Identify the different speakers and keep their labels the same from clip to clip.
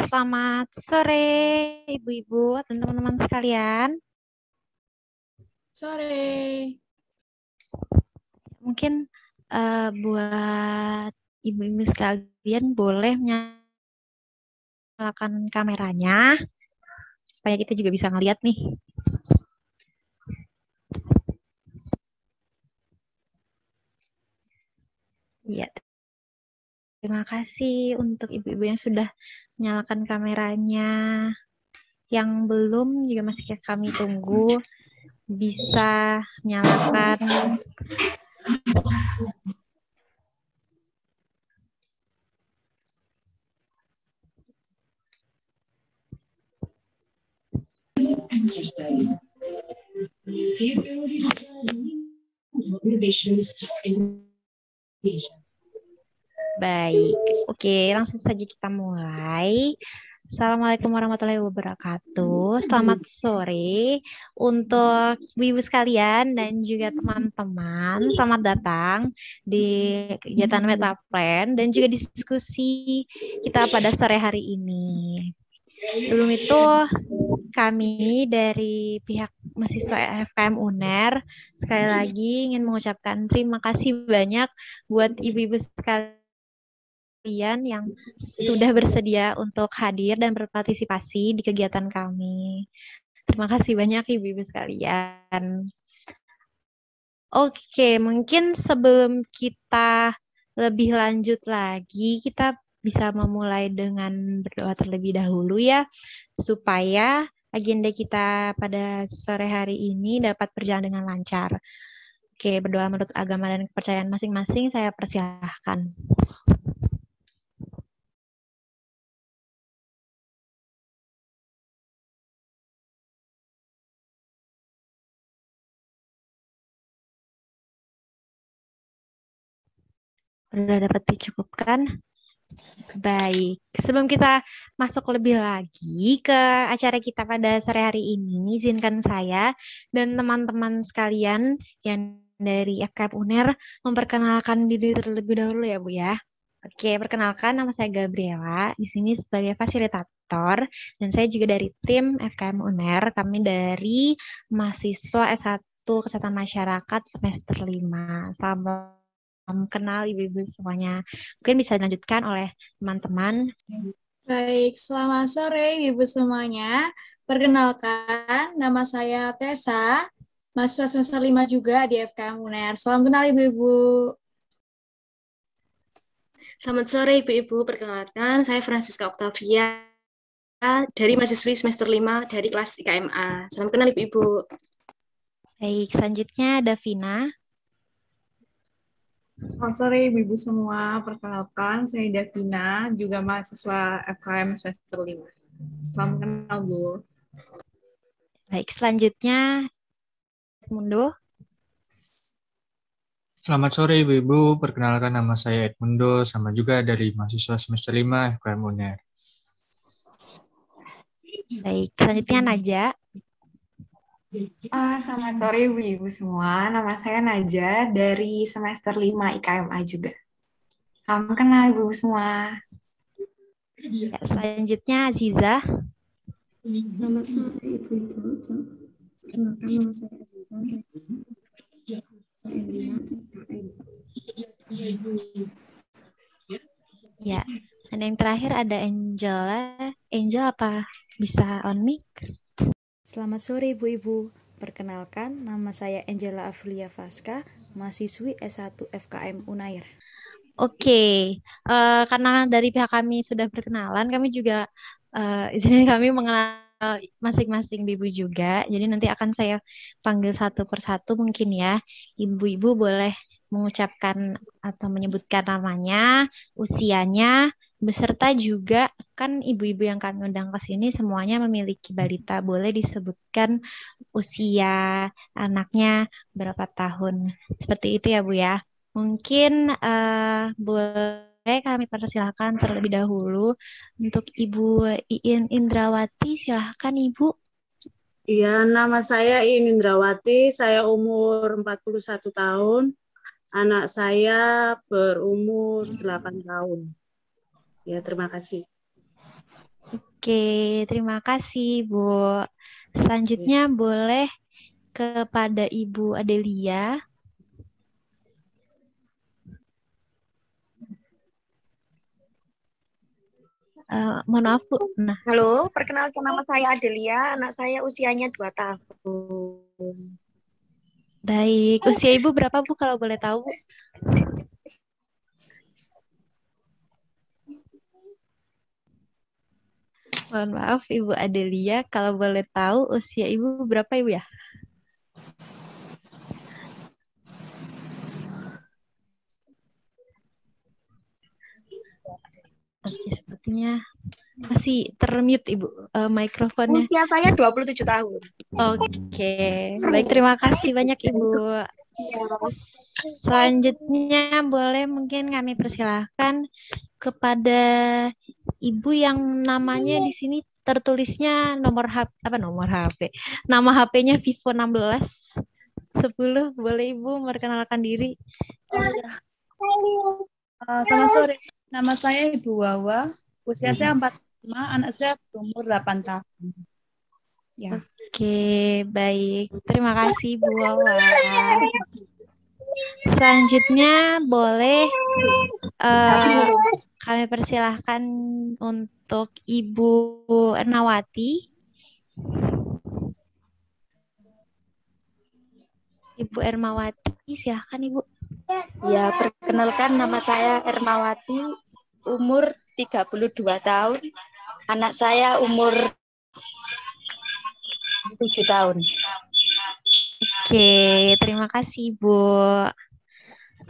Speaker 1: Selamat sore, Ibu-Ibu dan teman-teman sekalian.
Speaker 2: Sore.
Speaker 1: Mungkin buat Ibu-Ibu sekalian boleh menyalakan kameranya, supaya kita juga bisa ngeliat nih. Iya. Terima kasih untuk Ibu-Ibu yang sudah menyalakan kameranya. Yang belum juga masih kami tunggu bisa menyalakan. Baik, oke, langsung saja kita mulai. Assalamualaikum warahmatullahi wabarakatuh. Selamat sore untuk ibu-ibu sekalian dan juga teman-teman. Selamat datang di kegiatan Metaplan dan juga diskusi kita pada sore hari ini. Sebelum itu, kami dari pihak mahasiswa FKM UNER sekali lagi ingin mengucapkan terima kasih banyak buat ibu-ibu sekalian yang sudah bersedia untuk hadir dan berpartisipasi di kegiatan kami. Terima kasih banyak ibu-ibu sekalian. Oke, mungkin sebelum kita lebih lanjut lagi, kita bisa memulai dengan berdoa terlebih dahulu ya, supaya agenda kita pada sore hari ini dapat berjalan dengan lancar. Oke, berdoa menurut agama dan kepercayaan masing-masing, saya persilahkan. Sudah dapat dicukupkan? Baik, sebelum kita masuk lebih lagi ke acara kita pada sore hari ini, izinkan saya dan teman-teman sekalian yang dari FKM UNER memperkenalkan diri terlebih dahulu ya Bu ya. Oke, perkenalkan nama saya Gabriela, di sini sebagai fasilitator, dan saya juga dari tim FKM UNER, kami dari mahasiswa S1 Kesehatan Masyarakat semester 5. Selamat kenal ibu-ibu semuanya. Mungkin bisa dilanjutkan oleh teman-teman.
Speaker 2: Baik, selamat sore Ibu semuanya. Perkenalkan, nama saya Tessa, mahasiswa semester 5 juga di FKM UNER. Salam kenal Ibu-Ibu.
Speaker 3: Selamat sore Ibu-Ibu, perkenalkan saya Francisca Octavia dari mahasiswi semester 5 dari kelas IKMA. Salam kenal Ibu-Ibu.
Speaker 1: Baik, selanjutnya ada Vina.
Speaker 4: Selamat sore Ibu-Ibu semua, perkenalkan saya Davina, juga mahasiswa FKM semester 5. Salam kenal Bu.
Speaker 1: Baik, selanjutnya Edmundo.
Speaker 5: Selamat sore Ibu-Ibu, perkenalkan nama saya Edmundo, sama juga dari mahasiswa semester 5 FKM UNER.
Speaker 1: Baik, selanjutnya Naja.
Speaker 6: Selamat sore Ibu-Ibu semua, nama saya Naja dari semester 5 IKMA juga. Salam kenal Ibu semua.
Speaker 1: Ya, selanjutnya Aziza.
Speaker 7: Selamat sore Ibu-Ibu, perkenalkan nama saya Aziza, saya
Speaker 1: Ya, dan yang terakhir ada Angela. Angel apa bisa on mic?
Speaker 8: Selamat sore Ibu-Ibu, perkenalkan nama saya Angela Aprilia Vaska, mahasiswi S1 FKM UNAIR.
Speaker 1: Oke, karena dari pihak kami sudah berkenalan, kami juga izinin kami mengenal masing-masing ibu juga. Jadi nanti akan saya panggil satu persatu mungkin ya. Ibu-ibu boleh mengucapkan atau menyebutkan namanya, usianya, beserta juga kan ibu-ibu yang kami undang ke sini semuanya memiliki balita. Boleh disebutkan usia anaknya berapa tahun. Seperti itu ya Bu ya. Mungkin boleh kami persilahkan terlebih dahulu untuk Ibu Iin Indrawati. Silahkan Ibu.
Speaker 9: Iya, nama saya Iin Indrawati, saya umur 41 tahun. Anak saya berumur 8 tahun. Ya, terima kasih.
Speaker 1: Oke, terima kasih Bu. Selanjutnya boleh kepada Ibu Adelia. Mohon maaf Bu. Nah,
Speaker 10: Halo, perkenalkan nama saya Adelia, anak saya usianya 2 tahun.
Speaker 1: baik. Usia Ibu berapa Bu kalau boleh tahu Bu? Mohon maaf Ibu Adelia, kalau boleh tahu usia Ibu berapa Ibu ya? Oke, sepertinya masih termute Ibu mikrofonnya.
Speaker 10: Usia saya 27 tahun.
Speaker 1: Oke, baik, terima kasih banyak Ibu. Selanjutnya boleh mungkin kami persilahkan kepada Ibu yang namanya di sini tertulisnya nomor HP. Nama HP-nya Vivo 1610. Boleh Ibu memperkenalkan diri?
Speaker 11: Selamat sore. Nama saya Ibu Wawa. Usia saya 45, anak saya berumur 8 tahun. Ya.
Speaker 1: Oke, baik. Terima kasih Bu Wawa. Selanjutnya boleh kami persilahkan untuk Ibu Ernawati. Ibu Ermawati, silahkan Ibu.
Speaker 12: Ya, perkenalkan nama saya Ermawati, umur 32 tahun. Anak saya umur 7 tahun.
Speaker 1: Oke, terima kasih Ibu.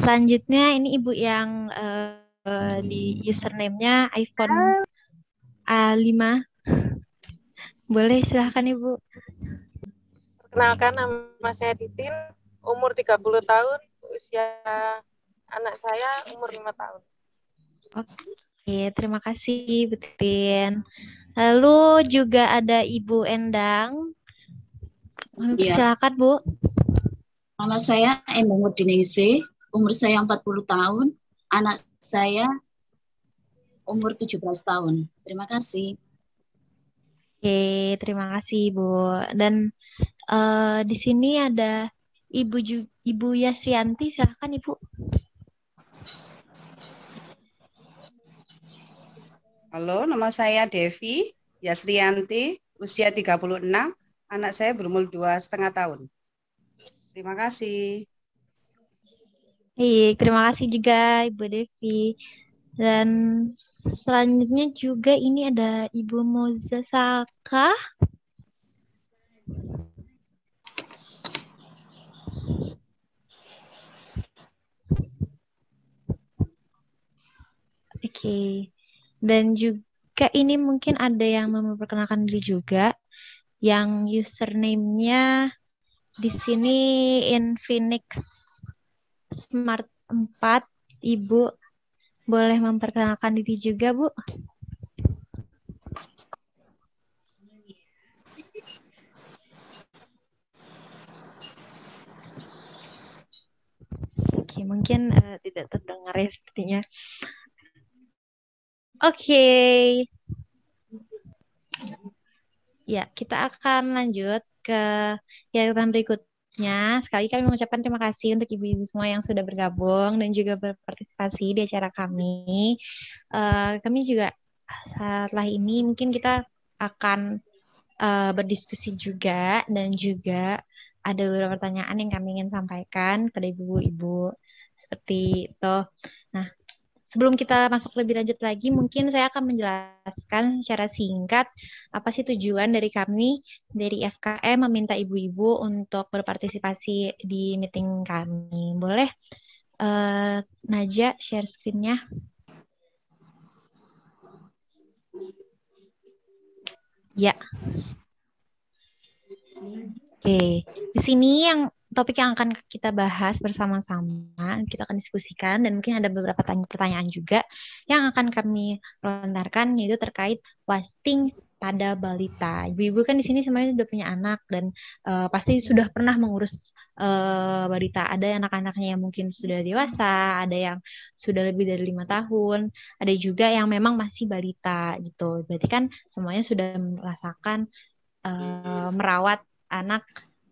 Speaker 1: Selanjutnya ini Ibu yang di username-nya iPhone A5. Boleh silahkan Ibu.
Speaker 13: Perkenalkan nama saya Titin, umur 30 tahun, usia anak saya umur 5 tahun.
Speaker 1: Oke, terima kasih Bu Titin. Lalu juga ada Ibu Endang. Silakan Bu.
Speaker 14: Nama saya Endang Wedinese, umur saya 40 tahun, anak saya umur 17 tahun. Terima kasih.
Speaker 1: Oke, terima kasih Bu. Dan di sini ada Ibu Yasrianti, silakan Ibu.
Speaker 15: Halo, nama saya Devi Yasrianti, usia 36, anak saya berumur 2,5 tahun. Terima kasih.
Speaker 1: Terima kasih juga Ibu Devi. Dan selanjutnya juga ini ada Ibu Moza Saka. Oke. Dan juga ini mungkin ada yang memperkenalkan diri juga, yang username-nya di sini Infinix Smart 4. Ibu boleh memperkenalkan diri juga, Bu. Oke, mungkin tidak terdengar ya sepertinya. Oke. Ya, kita akan lanjut ke kegiatan berikutnya. Sekali kami mengucapkan terima kasih untuk ibu-ibu semua yang sudah bergabung dan juga berpartisipasi di acara kami. Kami juga setelah ini mungkin kita akan berdiskusi juga, dan juga ada beberapa pertanyaan yang kami ingin sampaikan kepada ibu-ibu seperti itu. Nah, sebelum kita masuk lebih lanjut lagi, mungkin saya akan menjelaskan secara singkat apa sih tujuan dari kami dari FKM meminta ibu-ibu untuk berpartisipasi di meeting kami. Boleh Najah share screen-nya? Ya. Oke, di sini yang topik yang akan kita bahas bersama-sama, kita akan diskusikan, dan mungkin ada beberapa pertanyaan juga yang akan kami lontarkan, yaitu terkait wasting pada balita. Ibu-ibu kan di sini semuanya sudah punya anak dan pasti sudah pernah mengurus balita. Ada anak-anaknya yang mungkin sudah dewasa, ada yang sudah lebih dari 5 tahun, ada juga yang memang masih balita gitu. Berarti kan semuanya sudah merasakan merawat anak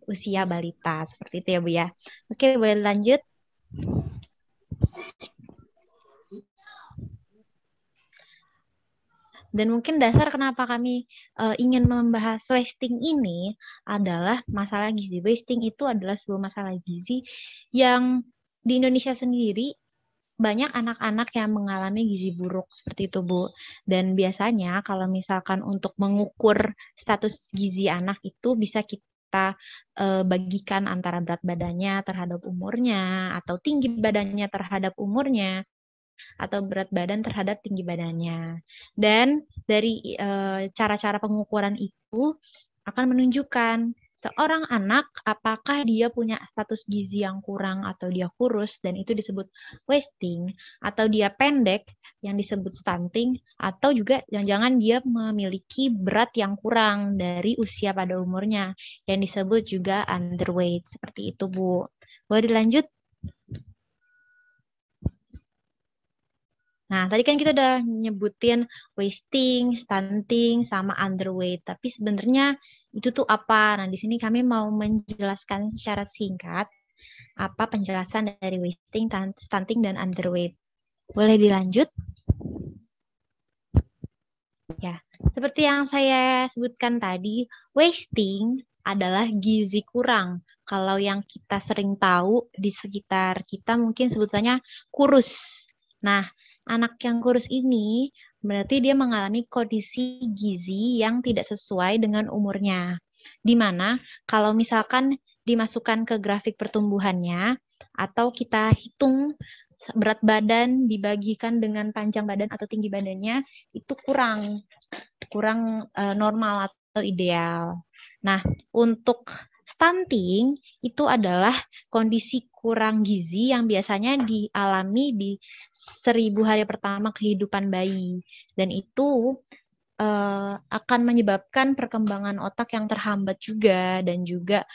Speaker 1: usia balita seperti itu ya Bu ya. Oke, boleh lanjut. Dan mungkin dasar kenapa kami ingin membahas wasting ini adalah masalah gizi. Wasting itu adalah sebuah masalah gizi yang di Indonesia sendiri banyak anak-anak yang mengalami gizi buruk seperti itu, Bu. Dan biasanya kalau misalkan untuk mengukur status gizi anak itu bisa kita bagikan antara berat badannya terhadap umurnya atau tinggi badannya terhadap umurnya, atau berat badan terhadap tinggi badannya. Dan dari cara-cara pengukuran itu akan menunjukkan seorang anak apakah dia punya status gizi yang kurang atau dia kurus, dan itu disebut wasting, atau dia pendek yang disebut stunting, atau juga jangan-jangan dia memiliki berat yang kurang dari usia pada umurnya yang disebut juga underweight. Seperti itu, Bu. Boleh dilanjut? Nah, tadi kan kita udah nyebutin wasting, stunting, sama underweight. Tapi sebenarnya itu tuh apa? Nah, di sini kami mau menjelaskan secara singkat apa penjelasan dari wasting, stunting, dan underweight. Boleh dilanjut? Ya, seperti yang saya sebutkan tadi, wasting adalah gizi kurang. Kalau yang kita sering tahu di sekitar kita mungkin sebutannya kurus. Nah, anak yang kurus ini berarti dia mengalami kondisi gizi yang tidak sesuai dengan umurnya. Di mana kalau misalkan dimasukkan ke grafik pertumbuhannya atau kita hitung berat badan dibagikan dengan panjang badan atau tinggi badannya, itu kurang normal atau ideal. Nah, untuk stunting itu adalah kondisi kurang gizi yang biasanya dialami di 1000 hari pertama kehidupan bayi. Dan itu akan menyebabkan perkembangan otak yang terhambat juga, dan juga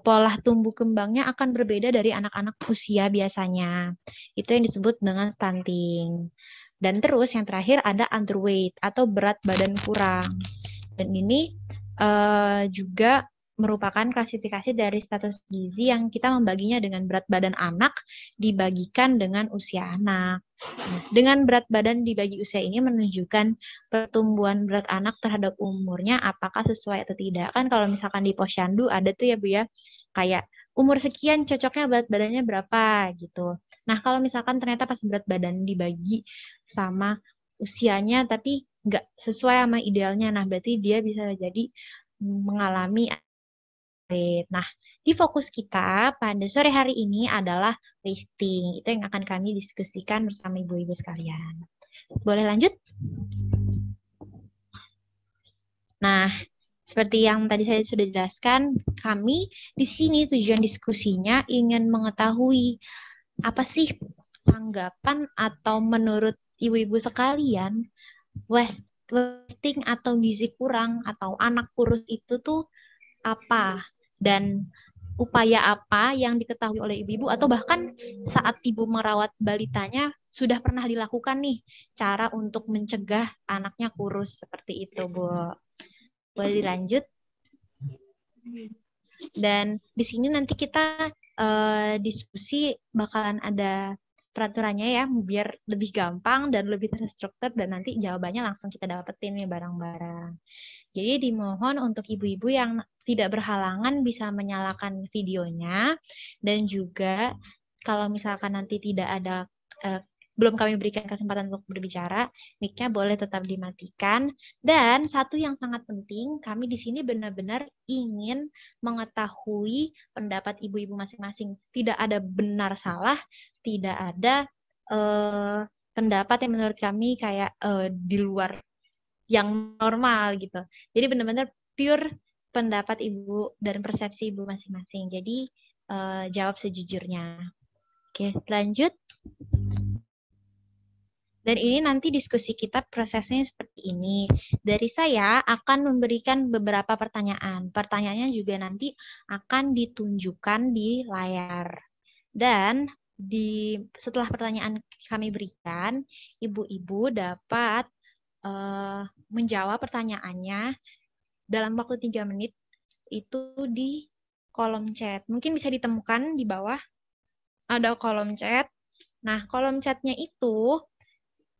Speaker 1: pola tumbuh kembangnya akan berbeda dari anak-anak usia biasanya. Itu yang disebut dengan stunting. Dan terus yang terakhir ada underweight atau berat badan kurang. Dan ini juga merupakan klasifikasi dari status gizi yang kita membaginya dengan berat badan anak dibagikan dengan usia anak. Dengan berat badan dibagi usia ini menunjukkan pertumbuhan berat anak terhadap umurnya apakah sesuai atau tidak. Kan kalau misalkan di posyandu ada tuh ya Bu ya, kayak umur sekian cocoknya berat badannya berapa gitu. Nah kalau misalkan ternyata pas berat badan dibagi sama usianya tapi nggak sesuai sama idealnya, nah berarti dia bisa jadi mengalami. Nah, di fokus kita pada sore hari ini adalah wasting. Itu yang akan kami diskusikan bersama ibu-ibu sekalian. Boleh lanjut? Nah, seperti yang tadi saya sudah jelaskan, kami di sini tujuan diskusinya ingin mengetahui apa sih tanggapan atau menurut ibu-ibu sekalian wasting atau gizi kurang atau anak kurus itu tuh apa, dan upaya apa yang diketahui oleh ibu-ibu atau bahkan saat ibu merawat balitanya sudah pernah dilakukan nih cara untuk mencegah anaknya kurus seperti itu, Bu. Boleh dilanjut? Dan di sini nanti kita diskusi bakalan ada peraturannya ya, biar lebih gampang dan lebih terstruktur, dan nanti jawabannya langsung kita dapetin nih bareng-bareng. Jadi dimohon untuk ibu-ibu yang tidak berhalangan bisa menyalakan videonya, dan juga kalau misalkan nanti tidak ada belum kami berikan kesempatan untuk berbicara, mic-nya boleh tetap dimatikan. Dan satu yang sangat penting, kami di sini benar-benar ingin mengetahui pendapat ibu-ibu masing-masing. Tidak ada benar salah, tidak ada pendapat yang menurut kami kayak di luar yang normal gitu. Jadi benar-benar pure pendapat ibu dan persepsi ibu masing-masing. Jadi jawab sejujurnya. Oke, lanjut. Dan ini nanti diskusi kita prosesnya seperti ini. Dari saya akan memberikan beberapa pertanyaan. Pertanyaannya juga nanti akan ditunjukkan di layar. Dan setelah pertanyaan kami berikan, ibu-ibu dapat menjawab pertanyaannya dalam waktu 3 menit itu di kolom chat. Mungkin bisa ditemukan di bawah ada kolom chat. Nah, kolom chatnya itu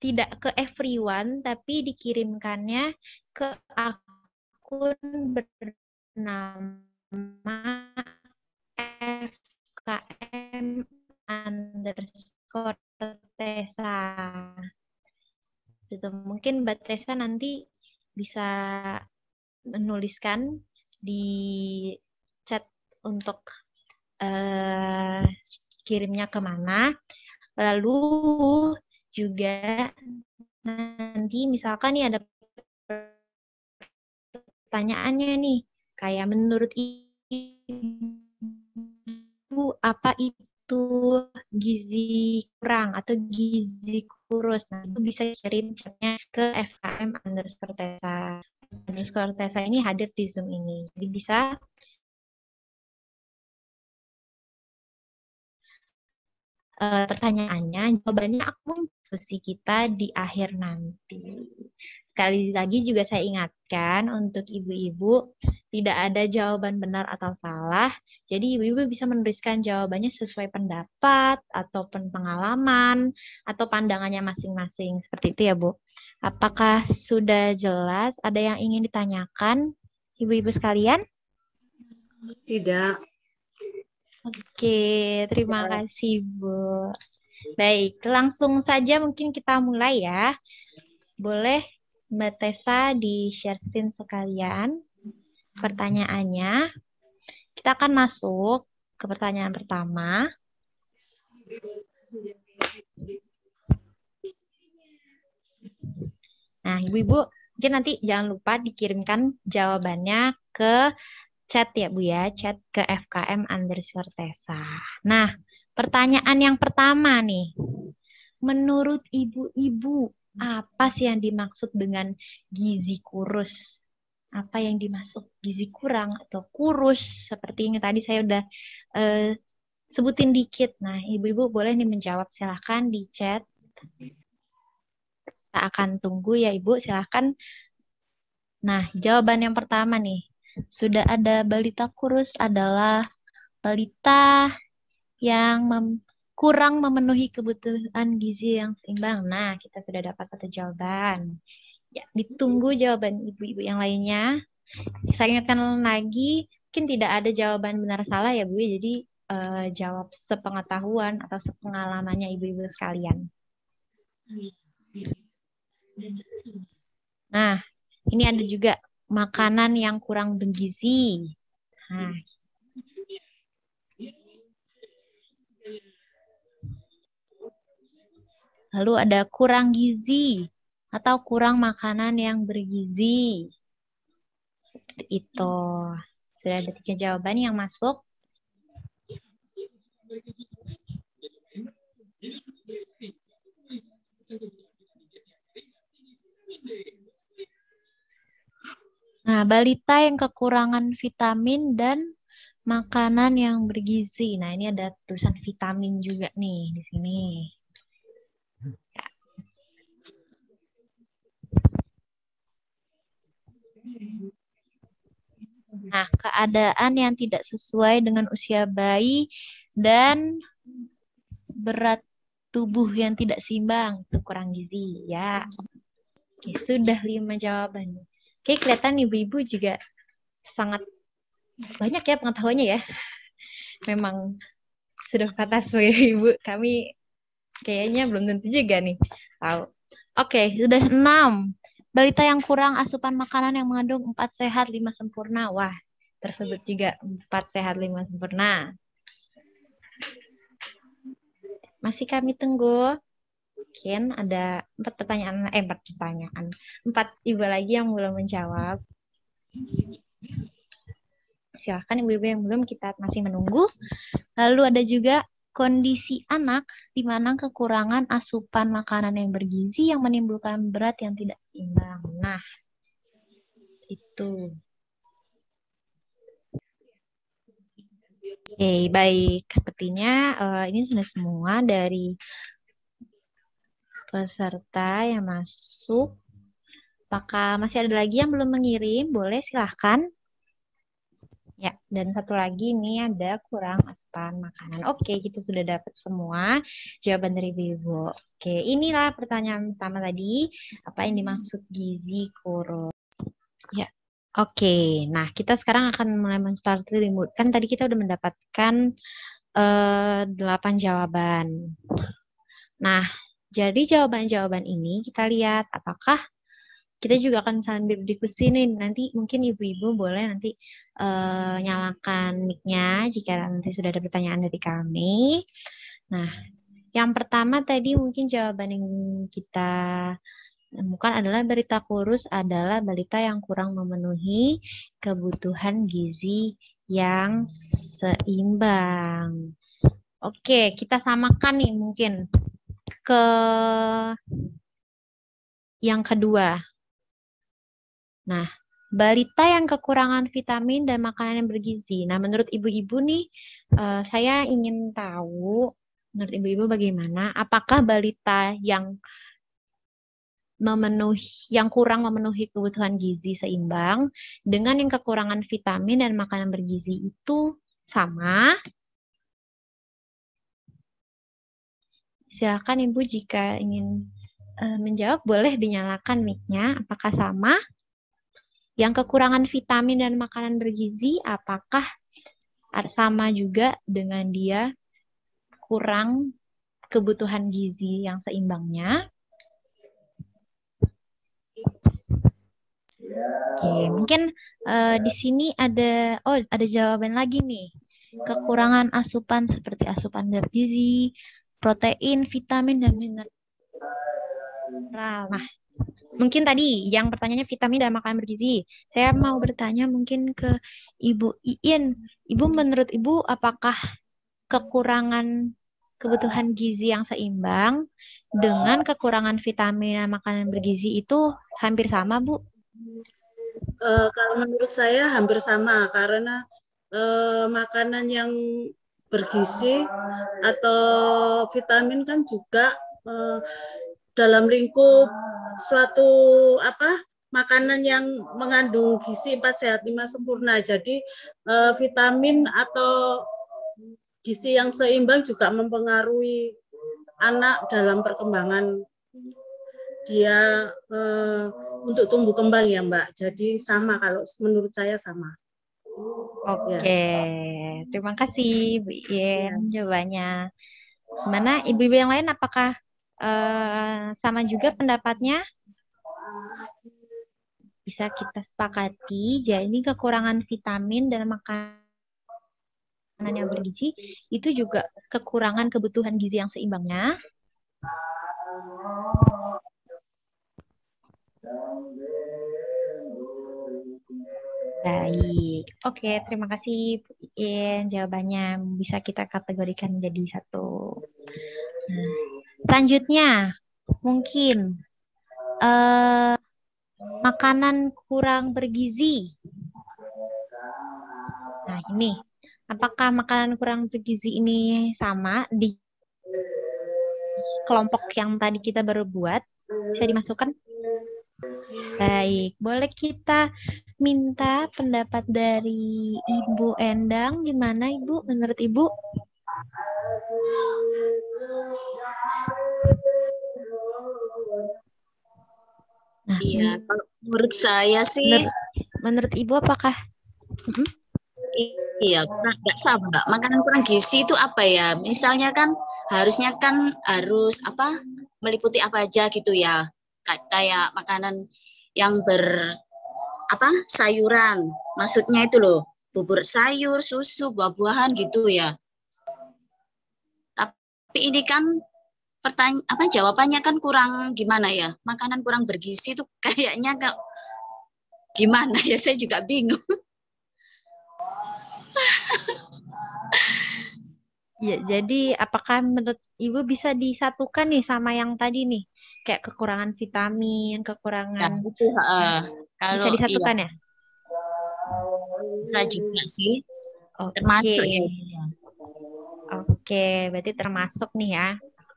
Speaker 1: tidak ke everyone, tapi dikirimkannya ke akun bernama FKM_Tesa. Gitu. Mungkin Mbak Tesa nanti bisa menuliskan di chat untuk kirimnya kemana. Lalu juga nanti misalkan nih ada pertanyaannya nih, kayak menurut ibu apa itu gizi kurang atau gizi kurus. Nah, itu bisa kirim chatnya ke FKM_Tesa. Tesa ini hadir di Zoom ini. Jadi bisa pertanyaannya, jawabannya aku diskusi kita di akhir nanti. Sekali lagi juga saya ingatkan untuk ibu-ibu, tidak ada jawaban benar atau salah. Jadi ibu-ibu bisa menuliskan jawabannya sesuai pendapat, atau pengalaman, atau pandangannya masing-masing. Seperti itu ya, Bu. Apakah sudah jelas? Ada yang ingin ditanyakan, ibu-ibu sekalian?
Speaker 9: Tidak.
Speaker 1: Oke, terima kasih, Bu. Baik, langsung saja mungkin kita mulai ya. Boleh Mbak Tesa di-share screen sekalian pertanyaannya. Kita akan masuk ke pertanyaan pertama. Nah, ibu-ibu, mungkin nanti jangan lupa dikirimkan jawabannya ke chat ya Bu ya, chat ke FKM_Tesa. Nah, pertanyaan yang pertama nih, menurut ibu-ibu apa sih yang dimaksud dengan gizi kurus? Apa yang dimaksud gizi kurang atau kurus? Seperti ini tadi saya udah sebutin dikit. Nah, ibu-ibu boleh nih menjawab, silahkan di chat. Kita akan tunggu ya Ibu, silahkan. Nah, jawaban yang pertama nih. Sudah ada balita kurus adalah balita yang kurang memenuhi kebutuhan gizi yang seimbang. Nah, kita sudah dapat satu jawaban. Ya, ditunggu jawaban ibu-ibu yang lainnya. Saya ingatkan lagi, mungkin tidak ada jawaban benar salah ya Bu. Jadi jawab sepengetahuan atau sepengalamannya ibu-ibu sekalian. Nah, ini ada juga makanan yang kurang bergizi. Nah, lalu ada kurang gizi atau kurang makanan yang bergizi. Seperti itu. Sudah ada 3 jawaban yang masuk. Nah, balita yang kekurangan vitamin dan makanan yang bergizi. Nah, ini ada tulisan vitamin juga nih di sini. Nah, keadaan yang tidak sesuai dengan usia bayi dan berat tubuh yang tidak seimbang, itu kurang gizi ya. Oke, sudah 5 jawaban. Oke, kelihatan ibu-ibu juga sangat banyak ya pengetahuannya ya. Memang sudah kata sebagai ibu, kami kayaknya belum tentu juga nih tahu. Oke, sudah 6. Balita yang kurang asupan makanan yang mengandung 4 sehat 5 sempurna. Wah, tersebut juga 4 sehat 5 sempurna. Masih kami tunggu. Mungkin ada 4 pertanyaan, 4 ibu lagi yang belum menjawab. Silahkan ibu-ibu yang belum, kita masih menunggu. Lalu ada juga kondisi anak di mana kekurangan asupan makanan yang bergizi yang menimbulkan berat yang tidak seimbang. Nah, itu. Oke, baik. Sepertinya ini sudah semua dari peserta yang masuk. Apakah masih ada lagi yang belum mengirim? Boleh, silahkan. Ya, dan satu lagi ini ada kurang asupan makanan. Oke, kita sudah dapat semua jawaban dari Ibu. Oke, inilah pertanyaan pertama tadi. Apa yang dimaksud gizi kurus? Ya, oke. Nah, kita sekarang akan mulai men-start remote. Kan tadi kita udah mendapatkan 8 jawaban. Nah, jadi jawaban-jawaban ini kita lihat apakah kita juga akan sambil berdiskusi nih. Nanti mungkin ibu-ibu boleh nanti nyalakan mic-nya jika nanti sudah ada pertanyaan dari kami. Nah, yang pertama tadi mungkin jawaban yang kita temukan adalah balita kurus adalah balita yang kurang memenuhi kebutuhan gizi yang seimbang. Oke, kita samakan nih mungkin ke yang kedua. Nah, balita yang kekurangan vitamin dan makanan yang bergizi. Nah, menurut ibu-ibu nih, saya ingin tahu, menurut ibu-ibu bagaimana? Apakah balita yang kurang memenuhi kebutuhan gizi seimbang dengan yang kekurangan vitamin dan makanan bergizi itu sama? Silakan Ibu jika ingin menjawab, boleh dinyalakan mic-nya. Apakah sama? Yang kekurangan vitamin dan makanan bergizi, apakah sama juga dengan dia kurang kebutuhan gizi yang seimbangnya? Oke, mungkin di sini ada jawaban lagi nih. Kekurangan asupan seperti asupan zat gizi, protein, vitamin, dan mineral. Nah, mungkin tadi yang pertanyaannya vitamin dan makanan bergizi. Saya mau bertanya mungkin ke Ibu Iin. Ibu, menurut Ibu apakah kekurangan kebutuhan gizi yang seimbang dengan kekurangan vitamin dan makanan bergizi itu hampir sama, Bu?
Speaker 9: Kalau menurut saya hampir sama, karena makanan yang bergizi atau vitamin kan juga dalam lingkup suatu makanan yang mengandung gizi 4 sehat 5 sempurna. Jadi vitamin atau gizi yang seimbang juga mempengaruhi anak dalam perkembangan dia untuk tumbuh kembang ya Mbak. Jadi sama, kalau menurut saya sama.
Speaker 1: Oke, terima kasih Bu Ien jawabannya. Mana ibu-ibu yang lain apakah sama juga pendapatnya? Bisa kita sepakati, jadi kekurangan vitamin dan makanan yang bergizi itu juga kekurangan kebutuhan gizi yang seimbangnya. Baik, oke, terima kasih Bu Iin jawabannya, bisa kita kategorikan menjadi satu. Nah, selanjutnya mungkin makanan kurang bergizi. Nah, ini apakah makanan kurang bergizi ini sama di kelompok yang tadi kita baru buat? Bisa dimasukkan? Baik, boleh kita minta pendapat dari Ibu Endang. Gimana Ibu, menurut Ibu? Nah,
Speaker 14: iya, kalau menurut saya sih,
Speaker 1: menurut Ibu apakah?
Speaker 14: Iya, nggak sama, Mbak. Makanan kurang gizi itu apa ya? Misalnya kan harusnya kan harus meliputi apa aja gitu ya. Kayak makanan yang sayuran. Maksudnya itu loh, bubur sayur, susu, buah-buahan gitu ya. Tapi ini kan jawabannya kan kurang gimana ya? Makanan kurang bergizi itu kayaknya gimana ya? Saya juga bingung.
Speaker 1: Ya, jadi apakah menurut Ibu bisa disatukan nih sama yang tadi nih? Kayak kekurangan vitamin,
Speaker 14: Nah,
Speaker 1: kekurangan
Speaker 14: itu
Speaker 1: bisa
Speaker 14: kalau iya
Speaker 1: disatukan ya?
Speaker 14: bisa juga sih,
Speaker 1: Oke.
Speaker 14: termasuk ya. Iya.
Speaker 1: Oke, berarti termasuk nih ya.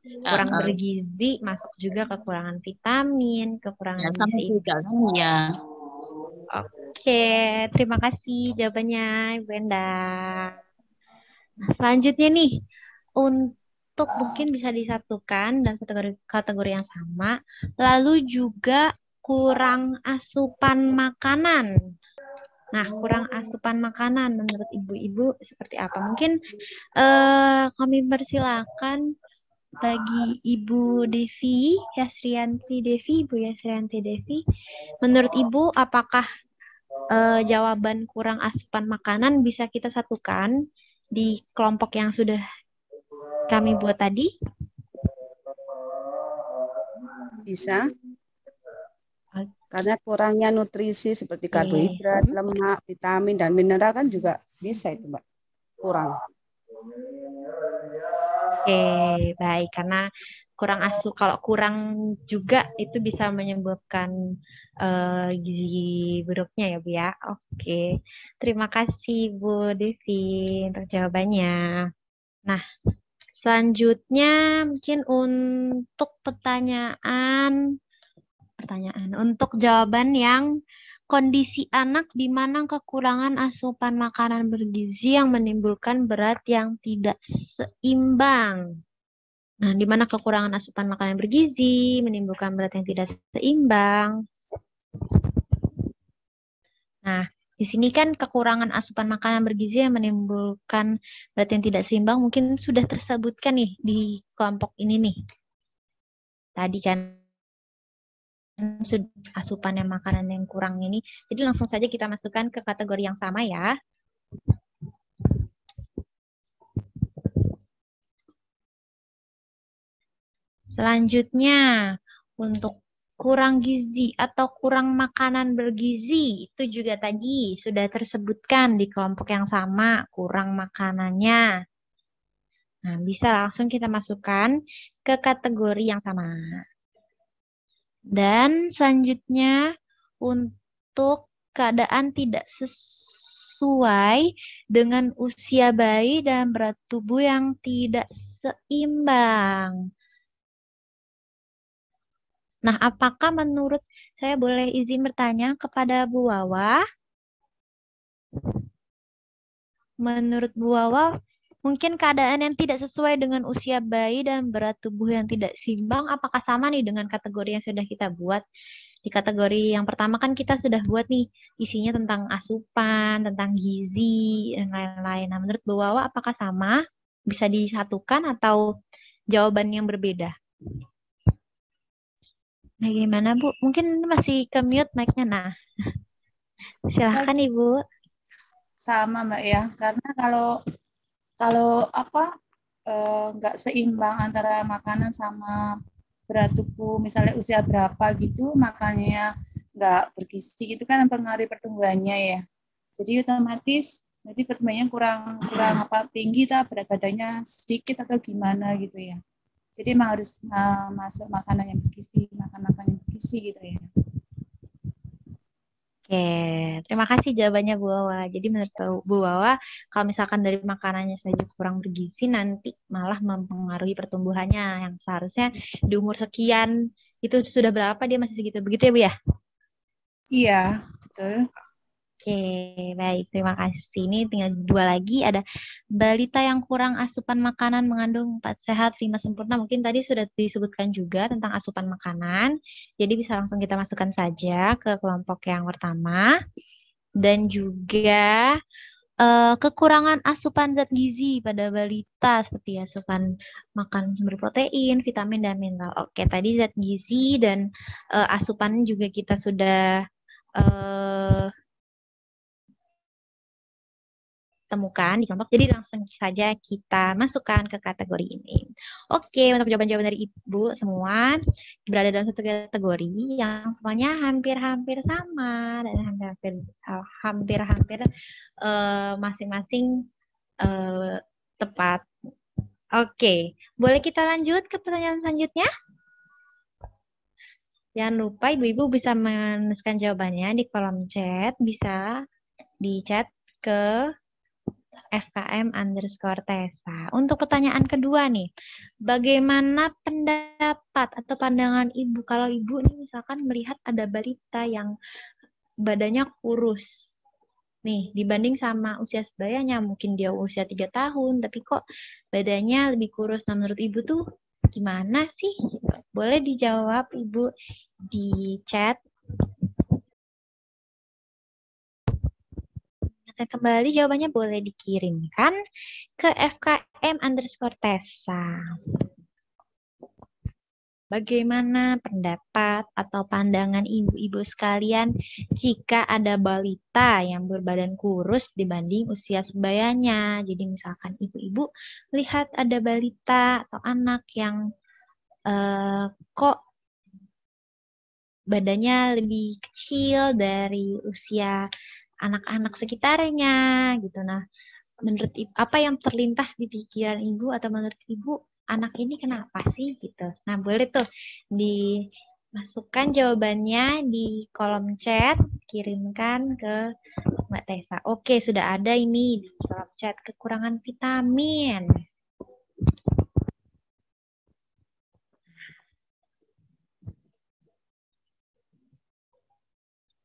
Speaker 1: Kurang
Speaker 14: Heeh.
Speaker 1: bergizi, masuk juga kekurangan vitamin,
Speaker 14: Ya,
Speaker 1: kekurangan
Speaker 14: sama
Speaker 1: gizi.
Speaker 14: juga kan ya.
Speaker 1: Oke, terima kasih jawabannya, Ibu Endang. Nah, selanjutnya nih, untuk mungkin bisa disatukan dan kategori yang sama, lalu juga kurang asupan makanan. Nah, kurang asupan makanan menurut ibu-ibu seperti apa? Mungkin kami persilakan bagi Ibu Devi, Yasrianti Devi, Ibu Yasrianti Devi. Menurut Ibu, apakah jawaban kurang asupan makanan bisa kita satukan di kelompok yang sudah kami buat tadi?
Speaker 15: Bisa. Karena kurangnya nutrisi seperti karbohidrat, lemak, vitamin, dan mineral kan juga bisa itu, Mbak. Kurang.
Speaker 1: Oke, baik. Karena kalau kurang juga itu bisa menyebabkan gizi buruknya ya, Bu ya. Oke, terima kasih Bu Devi untuk jawabannya. Nah, selanjutnya mungkin untuk untuk jawaban yang kondisi anak di mana kekurangan asupan makanan bergizi yang menimbulkan berat yang tidak seimbang. Nah, di mana kekurangan asupan makanan bergizi menimbulkan berat yang tidak seimbang. Nah, di sini kan kekurangan asupan makanan bergizi yang menimbulkan berat yang tidak seimbang mungkin sudah tersebutkan nih di kelompok ini nih. Tadi kan asupan yang makanan yang kurang ini. Jadi langsung saja kita masukkan ke kategori yang sama ya. Selanjutnya, untuk kurang gizi atau kurang makanan bergizi, itu juga tadi sudah tersebutkan di kelompok yang sama, kurang makanannya. Nah, bisa langsung kita masukkan ke kategori yang sama. Dan selanjutnya, untuk keadaan tidak sesuai dengan usia bayi dan berat tubuh yang tidak seimbang. Nah, apakah menurut saya boleh izin bertanya kepada Bu Wawa? Menurut Bu Wawa, mungkin keadaan yang tidak sesuai dengan usia bayi dan berat tubuh yang tidak seimbang, apakah sama nih dengan kategori yang sudah kita buat? Di kategori yang pertama kan kita sudah buat nih, isinya tentang asupan, tentang gizi, dan lain-lain. Nah, menurut Bu Wawa, apakah sama? Bisa disatukan atau jawaban yang berbeda? Nah, gimana Bu? Mungkin masih ke mute mic-nya. Nah, silahkan Ibu.
Speaker 11: Sama Mbak ya, karena kalau nggak seimbang antara makanan sama berat tubuh, misalnya usia berapa gitu, makannya nggak bergizi, itu kan mempengaruhi pertumbuhannya ya. Jadi otomatis jadi pertumbuhannya kurang tinggi, berat badannya sedikit atau gimana gitu ya. Jadi emang harus masuk makanan yang bergizi, makan yang bergizi gitu ya.
Speaker 1: Oke, terima kasih jawabannya Bu Wawa. Jadi menurut Bu Wawa, kalau misalkan dari makanannya saja kurang bergizi, nanti malah mempengaruhi pertumbuhannya yang seharusnya di umur sekian, itu sudah berapa dia masih segitu. Begitu ya Bu ya?
Speaker 11: Iya, betul.
Speaker 1: Oke, baik. Terima kasih. Ini tinggal 2 lagi. Ada balita yang kurang asupan makanan mengandung 4 sehat, 5 sempurna. Mungkin tadi sudah disebutkan juga tentang asupan makanan. Jadi bisa langsung kita masukkan saja ke kelompok yang pertama. Dan juga kekurangan asupan zat gizi pada balita seperti asupan makan sumber protein, vitamin, dan mineral. Oke, tadi zat gizi dan asupan juga kita sudah temukan di kelompok, jadi langsung saja kita masukkan ke kategori ini. Oke, untuk jawaban-jawaban dari Ibu semua berada dalam satu kategori yang semuanya hampir-hampir sama dan hampir-hampir masing-masing tepat. Oke, boleh kita lanjut ke pertanyaan selanjutnya? Jangan lupa ibu-ibu bisa menuliskan jawabannya di kolom chat, bisa di chat ke FKM_Tesa. Untuk pertanyaan kedua nih, bagaimana pendapat atau pandangan ibu kalau ibu nih misalkan melihat ada balita yang badannya kurus, nih dibanding sama usia sebayanya, mungkin dia usia 3 tahun, tapi kok badannya lebih kurus. Nah, menurut ibu tuh gimana sih? Boleh dijawab ibu di chat. Dan kembali jawabannya boleh dikirimkan ke FKM_Tesa. Bagaimana pendapat atau pandangan ibu-ibu sekalian jika ada balita yang berbadan kurus dibanding usia sebayanya? Jadi misalkan ibu-ibu lihat ada balita atau anak yang kok badannya lebih kecil dari usia anak-anak sekitarnya gitu. Nah, menurut ibu, apa yang terlintas di pikiran ibu atau menurut ibu anak ini kenapa sih gitu. Nah, boleh tuh dimasukkan jawabannya di kolom chat, kirimkan ke Mbak Tesa. Oke, sudah ada ini di kolom chat, kekurangan vitamin.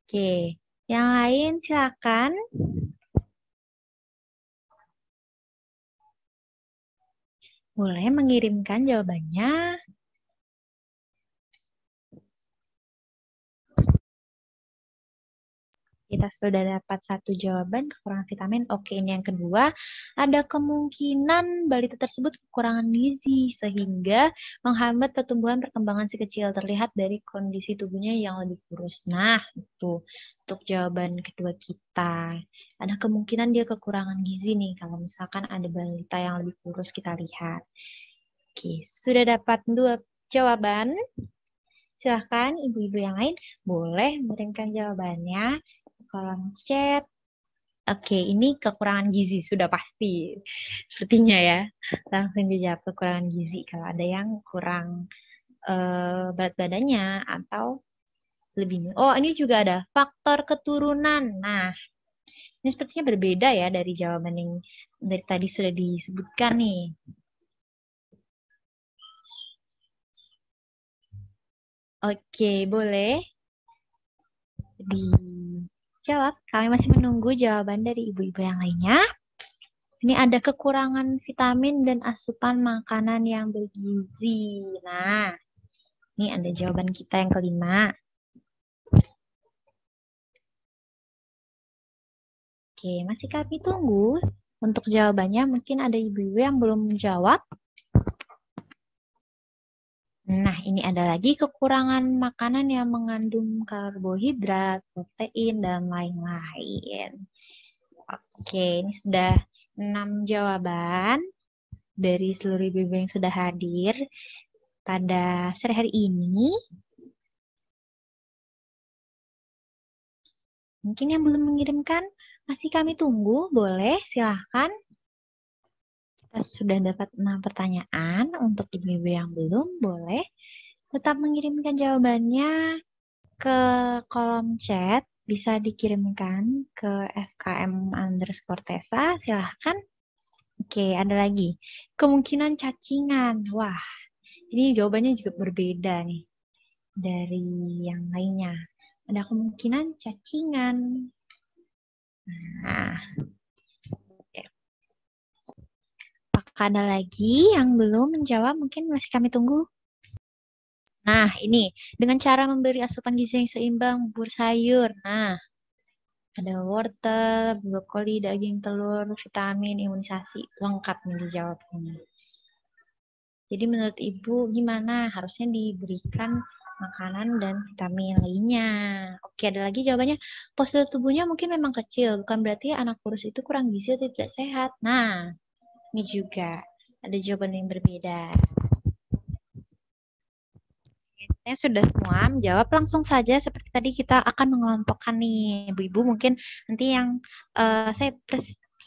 Speaker 1: Oke, yang lain silakan. Boleh mengirimkan jawabannya. Kita sudah dapat satu jawaban, kekurangan vitamin. Oke, ini yang kedua. Ada kemungkinan balita tersebut kekurangan gizi, sehingga menghambat pertumbuhan perkembangan si kecil, terlihat dari kondisi tubuhnya yang lebih kurus. Nah, itu untuk jawaban kedua kita. Ada kemungkinan dia kekurangan gizi nih, kalau misalkan ada balita yang lebih kurus, kita lihat. Oke, sudah dapat 2 jawaban. Silahkan ibu-ibu yang lain boleh mengirimkan jawabannya ke kolom chat. Oke, ini kekurangan gizi, sudah pasti. Sepertinya ya, langsung dijawab kekurangan gizi. Kalau ada yang kurang berat badannya atau lebih. Oh, ini juga ada faktor keturunan. Nah, ini sepertinya berbeda ya dari jawaban yang dari tadi sudah disebutkan nih. Oke, boleh dijawab. Kami masih menunggu jawaban dari ibu-ibu yang lainnya. Ini ada kekurangan vitamin dan asupan makanan yang bergizi. Nah, ini ada jawaban kita yang kelima. Oke, masih kami tunggu untuk jawabannya. Mungkin ada ibu-ibu yang belum menjawab. Nah, ini ada lagi kekurangan makanan yang mengandung karbohidrat, protein, dan lain-lain. Oke, ini sudah 6 jawaban dari seluruh ibu-ibu yang sudah hadir pada sore hari ini. Mungkin yang belum mengirimkan, masih kami tunggu, boleh, silahkan. Kita sudah dapat 6 pertanyaan. Untuk ibu-ibu yang belum, boleh tetap mengirimkan jawabannya ke kolom chat. Bisa dikirimkan ke FKM_Tesa. Silahkan. Oke, ada lagi. Kemungkinan cacingan. Wah, ini jawabannya juga berbeda nih dari yang lainnya. Ada kemungkinan cacingan. Nah, apakah ada lagi yang belum menjawab? Mungkin masih kami tunggu. Nah, ini dengan cara memberi asupan gizi yang seimbang, bubur sayur. Nah, ada wortel, brokoli, daging, telur, vitamin, imunisasi. Lengkap nih dijawabnya. Jadi menurut Ibu gimana? Harusnya diberikan makanan dan vitamin lainnya. Oke, ada lagi jawabannya. Postur tubuhnya mungkin memang kecil. Bukan berarti anak kurus itu kurang gizi atau tidak sehat. Nah, ini juga ada jawaban yang berbeda. Saya sudah semua menjawab, langsung saja seperti tadi kita akan mengelompokkan nih Ibu-Ibu, mungkin nanti yang saya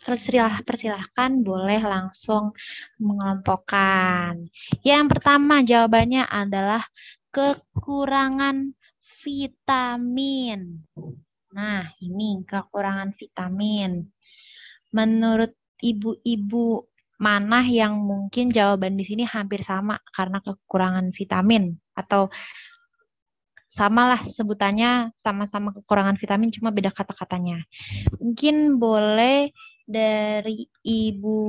Speaker 1: Persilahkan boleh langsung mengelompokkan. Yang pertama jawabannya adalah kekurangan vitamin. Nah, ini kekurangan vitamin. Menurut ibu-ibu, mana yang mungkin jawaban di sini hampir sama karena kekurangan vitamin? Atau samalah sebutannya, sama-sama kekurangan vitamin, cuma beda kata-katanya. Mungkin boleh dari Ibu.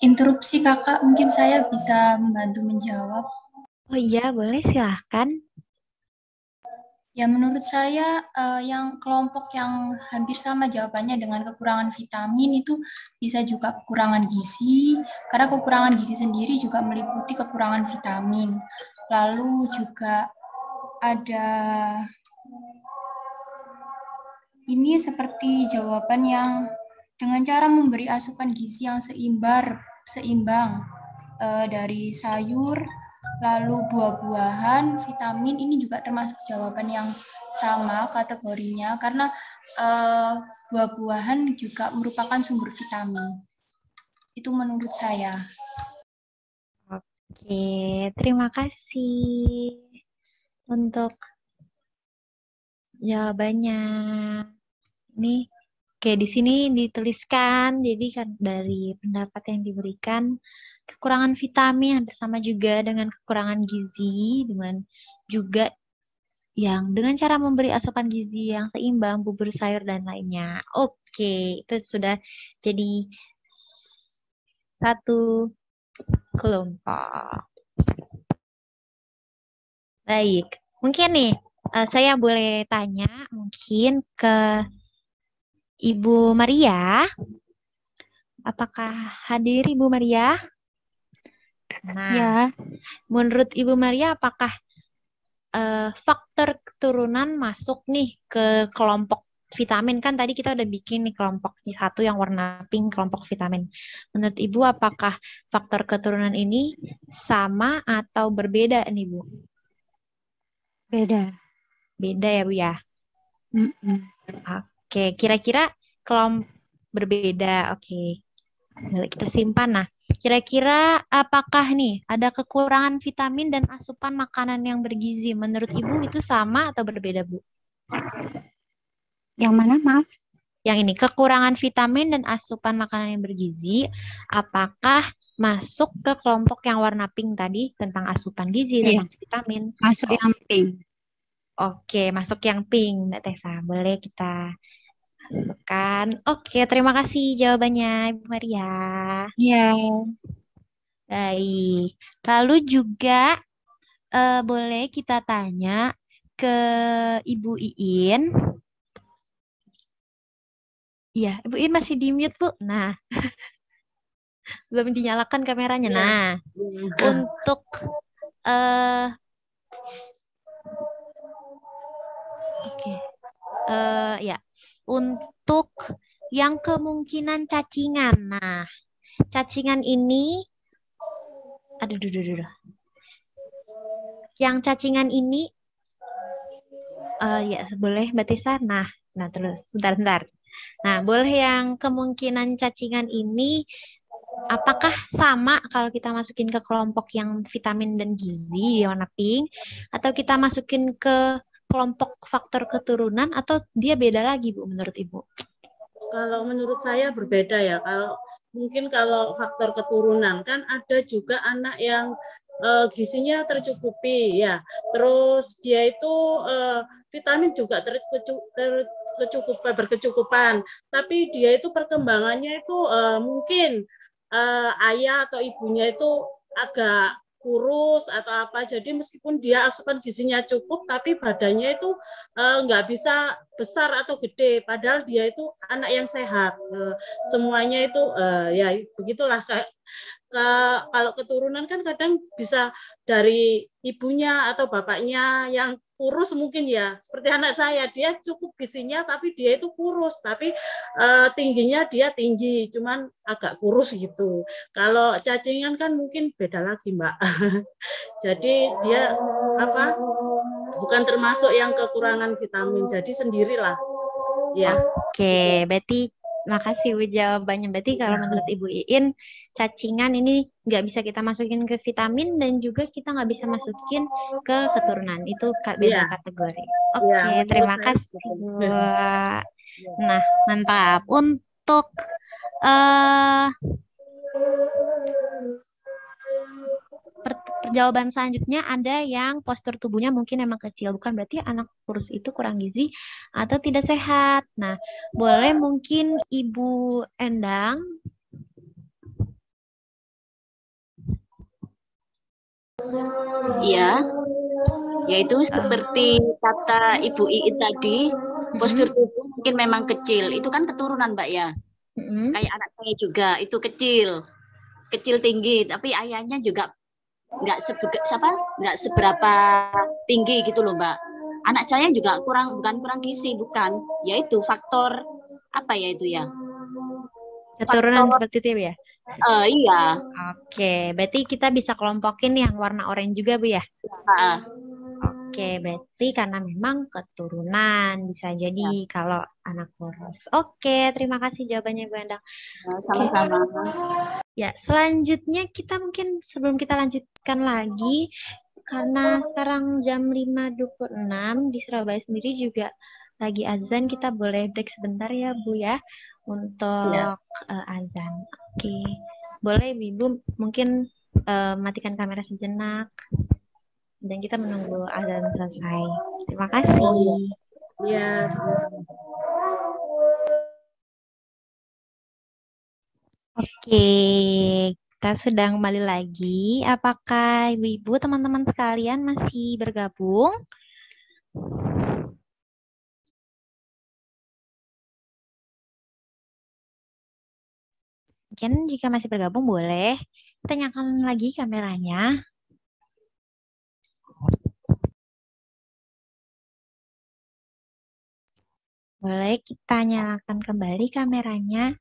Speaker 16: Interupsi kakak, mungkin saya bisa membantu menjawab.
Speaker 1: Oh iya, boleh silahkan.
Speaker 16: Ya, menurut saya yang kelompok yang hampir sama jawabannya dengan kekurangan vitamin itu bisa juga kekurangan gizi, karena kekurangan gizi sendiri juga meliputi kekurangan vitamin. Lalu juga ada ini seperti jawaban yang dengan cara memberi asupan gizi yang seimbang dari sayur, lalu buah-buahan, vitamin, ini juga termasuk jawaban yang sama kategorinya karena buah-buahan juga merupakan sumber vitamin. Itu menurut saya.
Speaker 1: Oke, terima kasih untuk jawabannya. Nih, oke, di sini dituliskan, jadi kan dari pendapat yang diberikan, kekurangan vitamin hampir sama juga dengan kekurangan gizi, dengan juga yang dengan cara memberi asupan gizi yang seimbang, bubur sayur dan lainnya. Oke, itu sudah jadi satu kelompok. Baik, mungkin nih saya boleh tanya mungkin ke Ibu Maria. Apakah hadir Ibu Maria? Nah,
Speaker 17: Ya.
Speaker 1: Menurut Ibu Maria, apakah faktor keturunan masuk nih ke kelompok vitamin? Kan tadi kita udah bikin nih kelompok satu yang warna pink, kelompok vitamin. Menurut Ibu, apakah faktor keturunan ini sama atau berbeda nih, Bu?
Speaker 17: Beda.
Speaker 1: Beda ya, Bu ya? Oke, kira-kira kelompok berbeda. Oke, boleh kita simpan. Nah, kira-kira apakah nih ada kekurangan vitamin dan asupan makanan yang bergizi? Menurut Ibu itu sama atau berbeda, Bu?
Speaker 17: Yang mana, maaf?
Speaker 1: Yang ini, kekurangan vitamin dan asupan makanan yang bergizi, apakah masuk ke kelompok yang warna pink tadi tentang asupan gizi dan vitamin?
Speaker 17: Masuk yang pink.
Speaker 1: Oke, masuk yang pink, Mbak Tessa. Boleh kita masukkan. Oke, terima kasih jawabannya, Ibu Maria.
Speaker 17: Iya.
Speaker 1: Baik. Lalu juga boleh kita tanya ke Ibu Iin. Iya, Ibu Iin masih di mute, Bu. Nah, belum dinyalakan kameranya. Nah, untuk ya, untuk yang kemungkinan cacingan. Nah, cacingan ini, yang cacingan ini, ya boleh Mbak Tisa. Nah terus, bentar. Nah, boleh yang kemungkinan cacingan ini, apakah sama kalau kita masukin ke kelompok yang vitamin dan gizi warna pink, atau kita masukin ke kelompok faktor keturunan, atau dia beda lagi, Bu, menurut Ibu?
Speaker 9: Kalau menurut saya berbeda ya. Kalau faktor keturunan kan ada juga anak yang gizinya tercukupi ya. Terus dia itu vitamin juga berkecukupan. Tapi dia itu perkembangannya itu mungkin ayah atau ibunya itu agak kurus atau apa, jadi meskipun dia asupan gizinya cukup tapi badannya itu nggak bisa besar atau gede, padahal dia itu anak yang sehat. Semuanya itu ya begitulah. Kalau keturunan kan kadang bisa dari ibunya atau bapaknya yang kurus mungkin ya, seperti anak saya, dia cukup gizinya tapi dia itu kurus, tapi tingginya dia tinggi, cuman agak kurus gitu. Kalau cacingan kan mungkin beda lagi, Mbak. Jadi dia bukan termasuk yang kekurangan vitamin, jadi sendirilah. Ya.
Speaker 1: Oke, berarti makasih Bu jawabannya. Berarti kalau menurut Ibu Iin, cacingan ini nggak bisa kita masukin ke vitamin dan juga kita nggak bisa masukin ke keturunan. Itu beda
Speaker 9: Iya.
Speaker 1: kategori.
Speaker 9: Iya,
Speaker 1: Oke,
Speaker 9: menurut
Speaker 1: terima
Speaker 9: saya
Speaker 1: kasih
Speaker 9: seperti
Speaker 1: Bu.
Speaker 9: itu.
Speaker 1: Nah, mantap. Untuk eh jawaban selanjutnya ada yang postur tubuhnya mungkin emang kecil, bukan berarti anak kurus itu kurang gizi atau tidak sehat. Nah, boleh mungkin Ibu Endang.
Speaker 14: Iya, yaitu seperti kata Ibu Iin tadi, postur tubuh mungkin memang kecil. Itu kan keturunan, Mbak ya. Kayak anak saya juga itu kecil tinggi, tapi ayahnya juga nggak seberapa tinggi gitu loh, Mbak. Anak saya juga bukan kurang gizi, bukan. Yaitu faktor apa ya itu ya?
Speaker 1: Keturunan seperti itu ya?
Speaker 14: Iya.
Speaker 1: Oke, berarti kita bisa kelompokin yang warna oranye juga, Bu ya? Oke, berarti karena memang keturunan bisa jadi kalau anak kurus. Oke, terima kasih jawabannya Bu Endang.
Speaker 14: Sama-sama.
Speaker 1: Ya, selanjutnya kita mungkin sebelum kita lanjutkan lagi, karena sekarang jam 5.26 di Surabaya sendiri juga lagi azan, kita boleh break sebentar ya Bu ya untuk azan. Oke, boleh Ibu mungkin matikan kamera sejenak dan kita menunggu azan selesai. Terima kasih.
Speaker 9: Iya, sama-sama.
Speaker 1: Oke, kita sedang kembali lagi. Apakah Ibu-Ibu, teman-teman sekalian masih bergabung? Mungkin jika masih bergabung boleh kita nyalakan lagi kameranya. Boleh kita nyalakan kembali kameranya.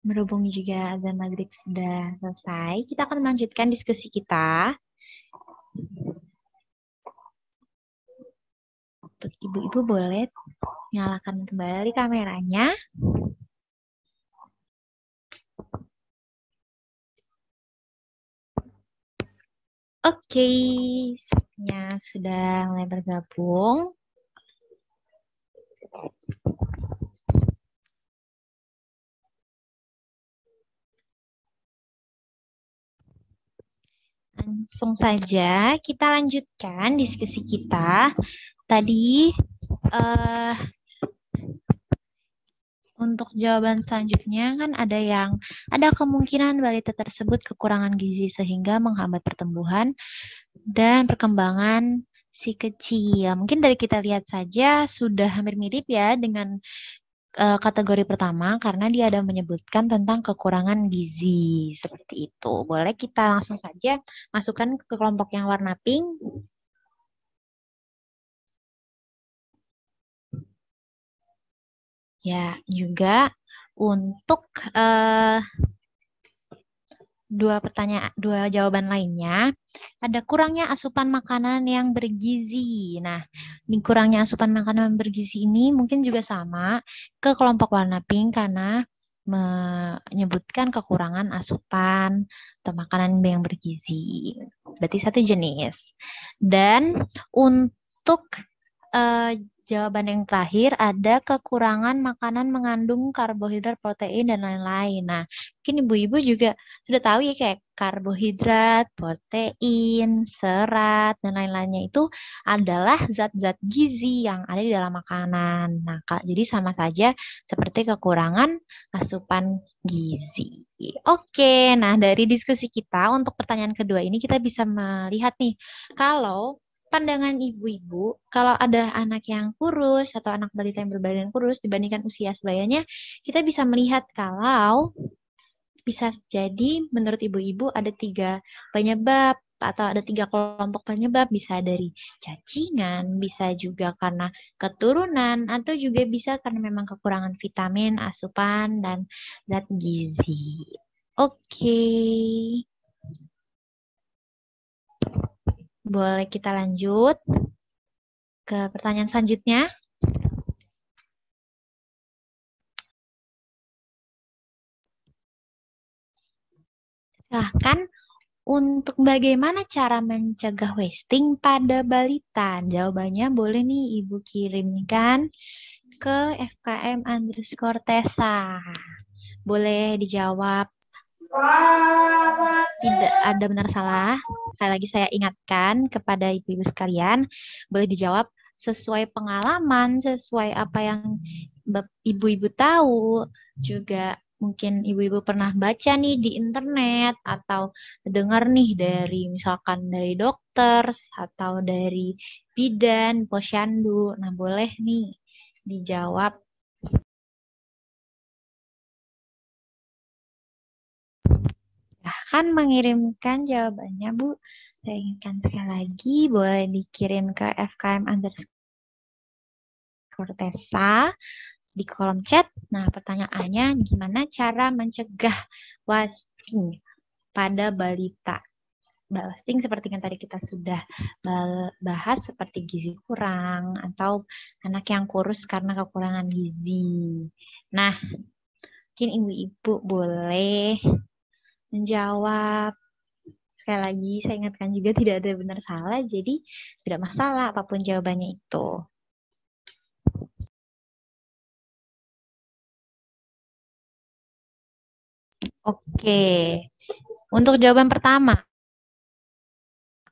Speaker 1: Berhubung juga azan maghrib sudah selesai, kita akan melanjutkan diskusi kita. Untuk Ibu-Ibu boleh nyalakan kembali kameranya. Oke, sepertinya sudah mulai bergabung. Langsung saja kita lanjutkan diskusi kita. Tadi untuk jawaban selanjutnya kan ada kemungkinan balita tersebut kekurangan gizi sehingga menghambat pertumbuhan dan perkembangan si kecil. Mungkin dari kita lihat saja sudah hampir mirip ya dengan kategori pertama karena dia ada menyebutkan tentang kekurangan gizi seperti itu. Boleh kita langsung saja masukkan ke kelompok yang warna pink. Ya, juga untuk dua jawaban lainnya, ada kurangnya asupan makanan yang bergizi. Nah, di kurangnya asupan makanan yang bergizi ini mungkin juga sama ke kelompok warna pink karena menyebutkan kekurangan asupan atau makanan yang bergizi. Berarti satu jenis. Dan untuk jawaban yang terakhir ada kekurangan makanan mengandung karbohidrat, protein, dan lain-lain. Nah, mungkin ibu-ibu juga sudah tahu ya kayak karbohidrat, protein, serat, dan lain-lainnya itu adalah zat-zat gizi yang ada di dalam makanan. Nah, jadi sama saja seperti kekurangan asupan gizi. Oke, nah dari diskusi kita untuk pertanyaan kedua ini kita bisa melihat nih, kalau pandangan ibu-ibu, kalau ada anak yang kurus atau anak balita yang berbadan kurus dibandingkan usia sebayanya, kita bisa melihat kalau bisa jadi menurut ibu-ibu ada 3 penyebab atau ada 3 kelompok penyebab. Bisa dari cacingan, bisa juga karena keturunan, atau juga bisa karena memang kekurangan vitamin, asupan, dan zat gizi. Oke. Boleh kita lanjut ke pertanyaan selanjutnya. Silahkan untuk bagaimana cara mencegah wasting pada balita. Jawabannya boleh nih Ibu kirimkan ke FKM_Tesa. Boleh dijawab. Tidak ada benar salah. Sekali lagi saya ingatkan kepada ibu-ibu sekalian, boleh dijawab sesuai pengalaman, sesuai apa yang ibu-ibu tahu. Juga mungkin ibu-ibu pernah baca nih di internet atau dengar nih dari misalkan dari dokter atau dari bidan, posyandu. Nah, boleh nih dijawab. Silahkan mengirimkan jawabannya, Bu. Saya ingatkan sekali lagi, boleh dikirim ke FKM_Tesa di kolom chat. Nah, pertanyaannya gimana cara mencegah wasting pada balita? Wasting seperti yang tadi kita sudah bahas, seperti gizi kurang atau anak yang kurus karena kekurangan gizi. Nah, mungkin ibu-ibu boleh menjawab. Sekali lagi saya ingatkan juga tidak ada benar salah, jadi tidak masalah apapun jawabannya itu. Oke, untuk jawaban pertama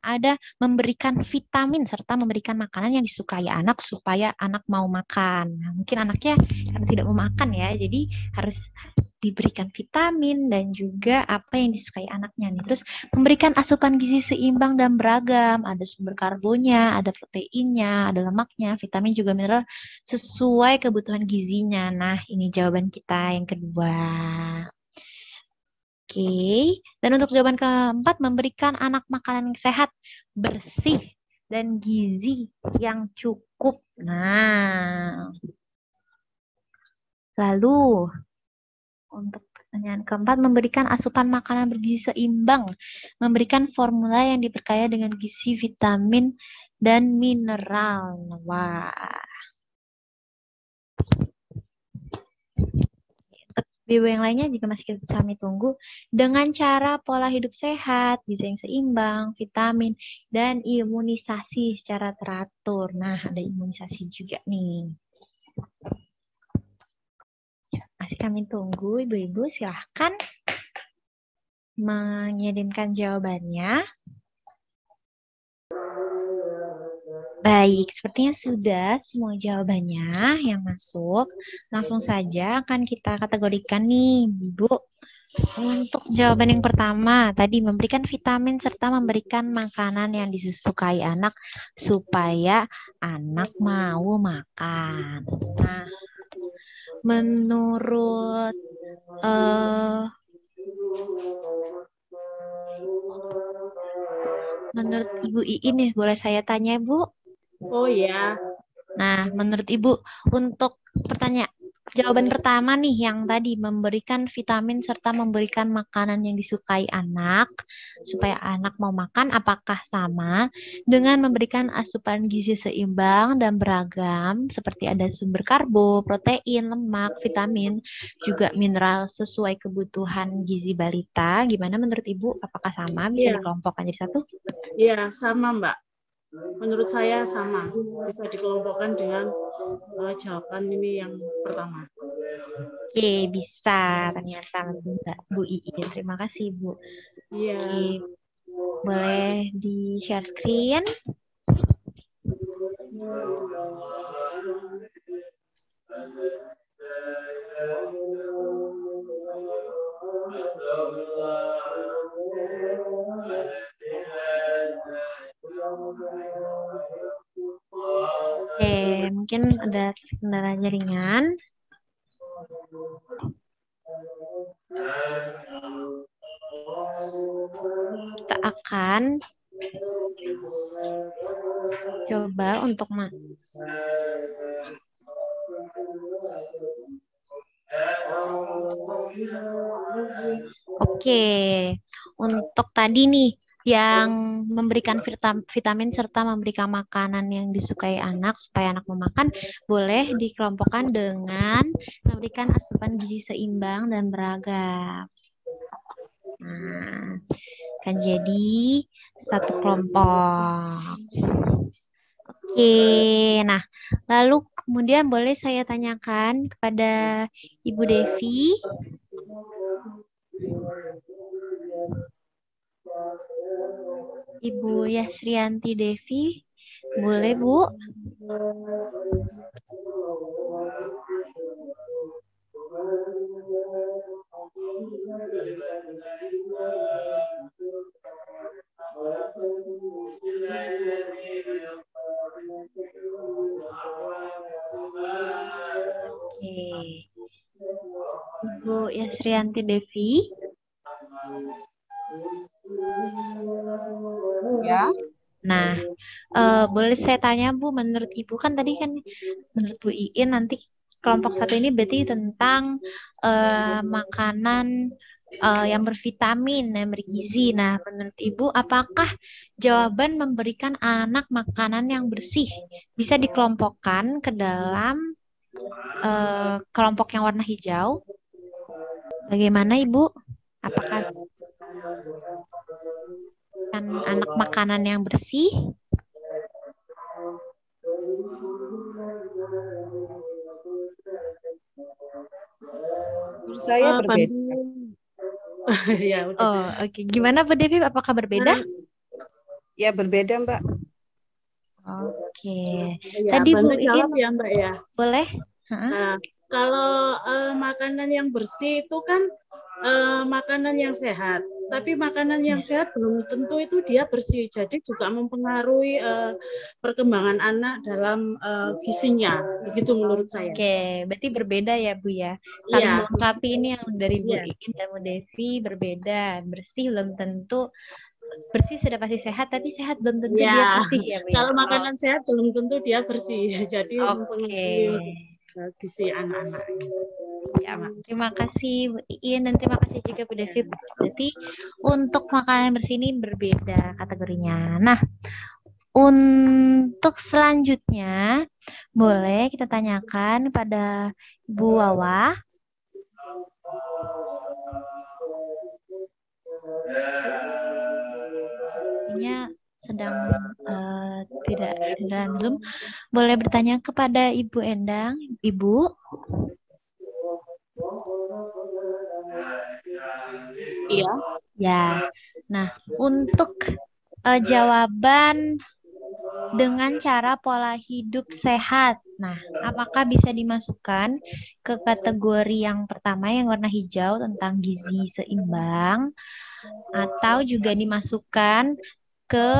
Speaker 1: ada memberikan vitamin serta memberikan makanan yang disukai anak supaya anak mau makan. Nah, mungkin anaknya karena tidak mau makan ya, jadi harus diberikan vitamin dan juga apa yang disukai anaknya nih. Terus memberikan asupan gizi seimbang dan beragam, ada sumber karbonya, ada proteinnya, ada lemaknya, vitamin juga mineral sesuai kebutuhan gizinya. Nah, ini jawaban kita yang kedua. Oke, dan untuk jawaban keempat, memberikan anak makanan yang sehat, bersih, dan gizi yang cukup. Nah, lalu untuk pertanyaan keempat, memberikan asupan makanan bergizi seimbang, memberikan formula yang diperkaya dengan gizi, vitamin, dan mineral. Wah. Ibu yang lainnya juga masih kami tunggu dengan cara pola hidup sehat, gizi yang seimbang, vitamin, dan imunisasi secara teratur. Nah, ada imunisasi juga nih. Masih kami tunggu, ibu-ibu silahkan mengirimkan jawabannya. Baik, sepertinya sudah semua jawabannya yang masuk. Langsung saja akan kita kategorikan nih, Ibu. Untuk jawaban yang pertama, tadi memberikan vitamin serta memberikan makanan yang disukai anak supaya anak mau makan. Nah, menurut Ibu Iin nih, boleh saya tanya, Bu?
Speaker 9: Oh ya.
Speaker 1: Nah, menurut Ibu, untuk jawaban pertama nih yang tadi memberikan vitamin serta memberikan makanan yang disukai anak supaya anak mau makan, apakah sama dengan memberikan asupan gizi seimbang dan beragam seperti ada sumber karbo, protein, lemak, vitamin, juga mineral sesuai kebutuhan gizi balita? Gimana menurut Ibu? Apakah sama? Bisa dikelompokkan jadi satu?
Speaker 9: Iya, sama Mbak. Menurut saya sama, bisa dikelompokkan dengan jawaban ini yang pertama.
Speaker 1: Oke, bisa ternyata Bu Iin. Terima kasih, Bu.
Speaker 9: Iya.
Speaker 1: Oke, boleh di-share screen. Oke, mungkin ada kendala jaringan. Kita akan coba untuk Oke, untuk tadi nih yang memberikan vitamin serta memberikan makanan yang disukai anak supaya anak memakan, boleh dikelompokkan dengan memberikan asupan gizi seimbang dan beragam. Nah, kan jadi satu kelompok. Oke, nah lalu kemudian boleh saya tanyakan kepada Ibu Devi. Ibu Yasrianti Devi, boleh Bu? Oke. Ibu Yasrianti Devi.
Speaker 15: Ya.
Speaker 1: Nah, boleh saya tanya Bu, menurut Ibu kan tadi kan menurut Bu Iin nanti kelompok satu ini berarti tentang makanan yang bervitamin, yang bergizi. Nah, menurut Ibu apakah jawaban memberikan anak makanan yang bersih bisa dikelompokkan ke dalam kelompok yang warna hijau? Bagaimana Ibu? Apakah kan anak makanan yang bersih?
Speaker 15: Menurut saya berbeda.
Speaker 9: Ya, udah.
Speaker 1: Oh, oke. Gimana Bu Devi? Apakah berbeda?
Speaker 15: Ya, berbeda, Mbak.
Speaker 1: Oke.
Speaker 9: Ya,
Speaker 1: Tadi Bu
Speaker 9: bantu jawab
Speaker 1: Iin,
Speaker 9: ya Mbak ya.
Speaker 1: boleh?
Speaker 9: Nah, kalau makanan yang bersih itu kan makanan yang sehat. Tapi makanan yang sehat belum tentu itu dia bersih. Jadi juga mempengaruhi perkembangan anak dalam gizinya. Begitu menurut saya.
Speaker 1: Oke, berarti berbeda ya Bu ya. Saling
Speaker 9: Iya.
Speaker 1: melengkapi ini yang dari Bu
Speaker 9: Iya.
Speaker 1: Iin dan Bu Devi berbeda. Bersih belum tentu bersih sudah pasti sehat, tapi sehat belum tentu dia
Speaker 9: Ya,
Speaker 1: bersih ya Bu ya.
Speaker 9: kalau makanan sehat belum tentu dia bersih. Jadi mempengaruhi gizi anak-anak.
Speaker 1: Ya, terima kasih Bu Iin dan terima kasih juga Bu Devi. Berarti untuk makanan bersih ini berbeda kategorinya. Nah, untuk selanjutnya boleh kita tanyakan pada Ibu Wawa. Sepertinya sedang tidak belum. Boleh bertanya kepada Ibu Endang, Ibu.
Speaker 14: Iya.
Speaker 1: Ya. Nah, untuk jawaban dengan cara pola hidup sehat. Nah, apakah bisa dimasukkan ke kategori yang pertama yang warna hijau tentang gizi seimbang, atau juga dimasukkan ke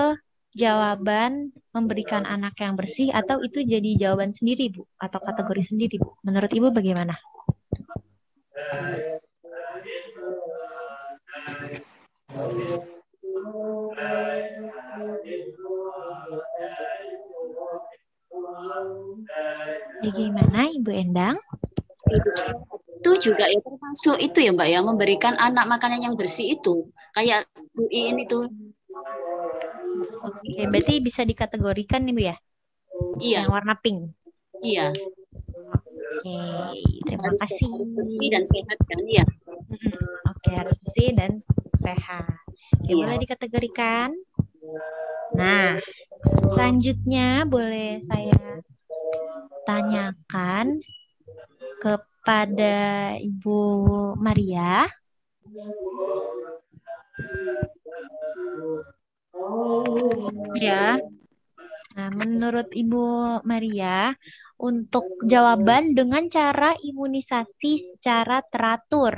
Speaker 1: jawaban memberikan anak yang bersih, atau itu jadi jawaban sendiri Bu atau kategori sendiri Bu? Menurut Ibu bagaimana? Bagaimana Ibu Endang?
Speaker 14: Itu juga ya termasuk itu ya Mbak ya, memberikan anak makanan yang bersih itu. Kayak Bu Iin itu.
Speaker 1: Oke, berarti bisa dikategorikan nih Bu ya?
Speaker 14: Iya.
Speaker 1: Yang warna pink.
Speaker 14: Iya.
Speaker 1: Oke, terima
Speaker 14: Harus
Speaker 1: kasih.
Speaker 14: bersih dan sehat kan ya.
Speaker 1: Oke, harus bersih dan sehat. Oke,
Speaker 14: Iya.
Speaker 1: boleh dikategorikan. Nah, selanjutnya boleh saya tanyakan kepada Ibu Maria.
Speaker 17: Ya.
Speaker 1: Nah, menurut Ibu Maria, untuk jawaban dengan cara imunisasi secara teratur.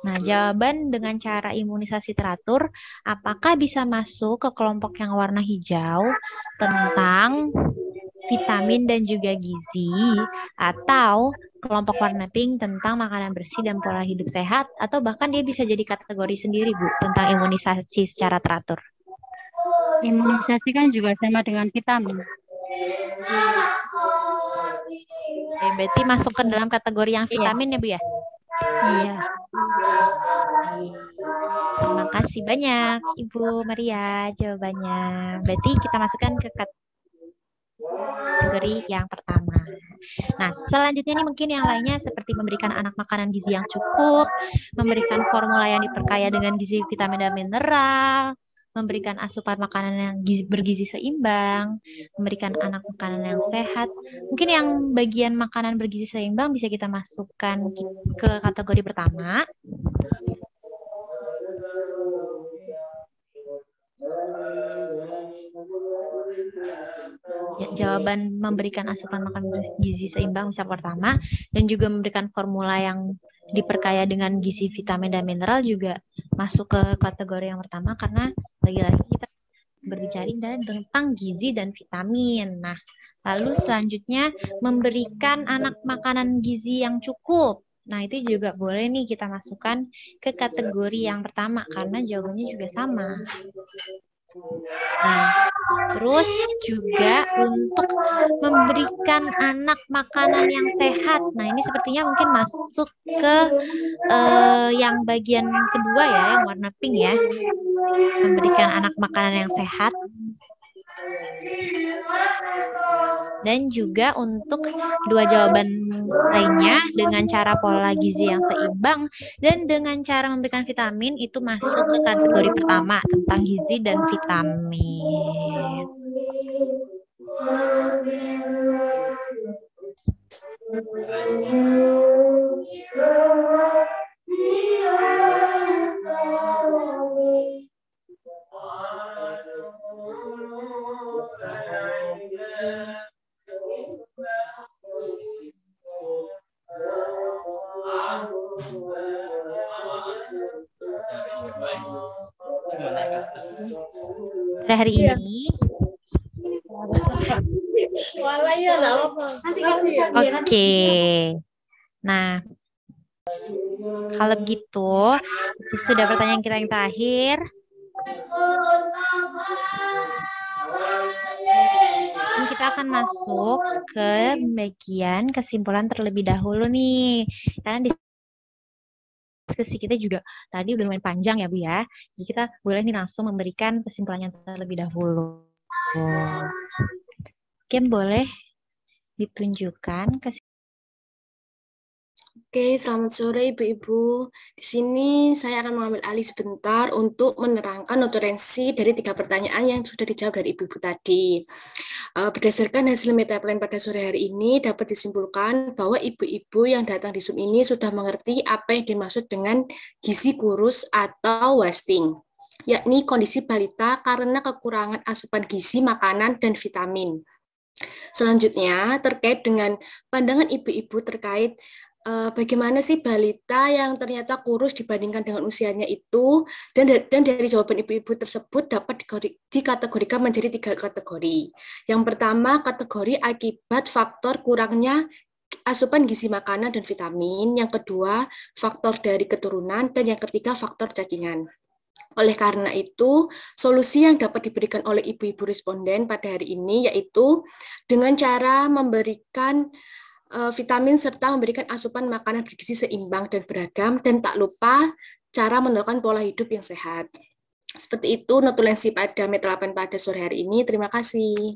Speaker 1: Nah, jawaban dengan cara imunisasi teratur, apakah bisa masuk ke kelompok yang warna hijau tentang vitamin dan juga gizi, atau kelompok warna pink tentang makanan bersih dan pola hidup sehat, atau bahkan dia bisa jadi kategori sendiri Bu tentang imunisasi secara teratur?
Speaker 17: Imunisasi kan juga sama dengan vitamin.
Speaker 1: Oke, berarti masuk ke dalam kategori yang vitamin ya Bu ya?
Speaker 17: Iya.
Speaker 1: Terima kasih banyak Ibu Maria jawabannya. Berarti kita masukkan ke kategori yang pertama. Nah, selanjutnya nih mungkin yang lainnya seperti memberikan anak makanan gizi yang cukup, memberikan formula yang diperkaya dengan gizi, vitamin, dan mineral, memberikan asupan makanan yang bergizi seimbang, memberikan anak makanan yang sehat. Mungkin yang bagian makanan bergizi seimbang bisa kita masukkan ke kategori pertama. Ya, jawaban memberikan asupan makanan gizi seimbang bisa pertama, dan juga memberikan formula yang diperkaya dengan gizi, vitamin, dan mineral juga masuk ke kategori yang pertama, karena lagi-lagi kita berbicara tentang gizi dan vitamin. Nah, lalu selanjutnya memberikan anak makanan gizi yang cukup. Nah, itu juga boleh nih kita masukkan ke kategori yang pertama karena jawabannya juga sama. Nah, terus juga untuk memberikan anak makanan yang sehat. Nah, ini sepertinya mungkin masuk ke yang bagian kedua ya, yang warna pink ya. Memberikan anak makanan yang sehat. Dan juga untuk dua jawaban lainnya dengan cara pola gizi yang seimbang dan dengan cara memberikan vitamin itu masuk ke kategori pertama tentang gizi dan vitamin. Pada hari ini oke. Nah, kalau begitu itu sudah pertanyaan kita yang terakhir. Dan kita akan masuk ke bagian kesimpulan terlebih dahulu nih. Karena diskusi kita juga tadi udah lumayan panjang ya Bu ya. Jadi kita boleh nih langsung memberikan kesimpulannya terlebih dahulu. Oke, boleh ditunjukkan kesimpulan.
Speaker 3: Oke, selamat sore Ibu-Ibu. Di sini saya akan mengambil alih sebentar untuk menerangkan notulensi dari 3 pertanyaan yang sudah dijawab dari Ibu-Ibu tadi. Berdasarkan hasil metaplan pada sore hari ini, dapat disimpulkan bahwa Ibu-Ibu yang datang di Zoom ini sudah mengerti apa yang dimaksud dengan gizi kurus atau wasting, yakni kondisi balita karena kekurangan asupan gizi, makanan, dan vitamin. Selanjutnya, terkait dengan pandangan Ibu-Ibu terkait bagaimana sih balita yang ternyata kurus dibandingkan dengan usianya itu, dan dari jawaban Ibu-Ibu tersebut dapat dikategorikan menjadi 3 kategori. Yang pertama, kategori akibat faktor kurangnya asupan gizi makanan dan vitamin. Yang kedua, faktor dari keturunan, dan yang ketiga, faktor cacingan. Oleh karena itu, solusi yang dapat diberikan oleh Ibu-Ibu responden pada hari ini yaitu dengan cara memberikan vitamin serta memberikan asupan makanan bergizi seimbang dan beragam, dan tak lupa cara melakukan pola hidup yang sehat. Seperti itu notulensi pada metaplan pada sore hari ini. Terima kasih.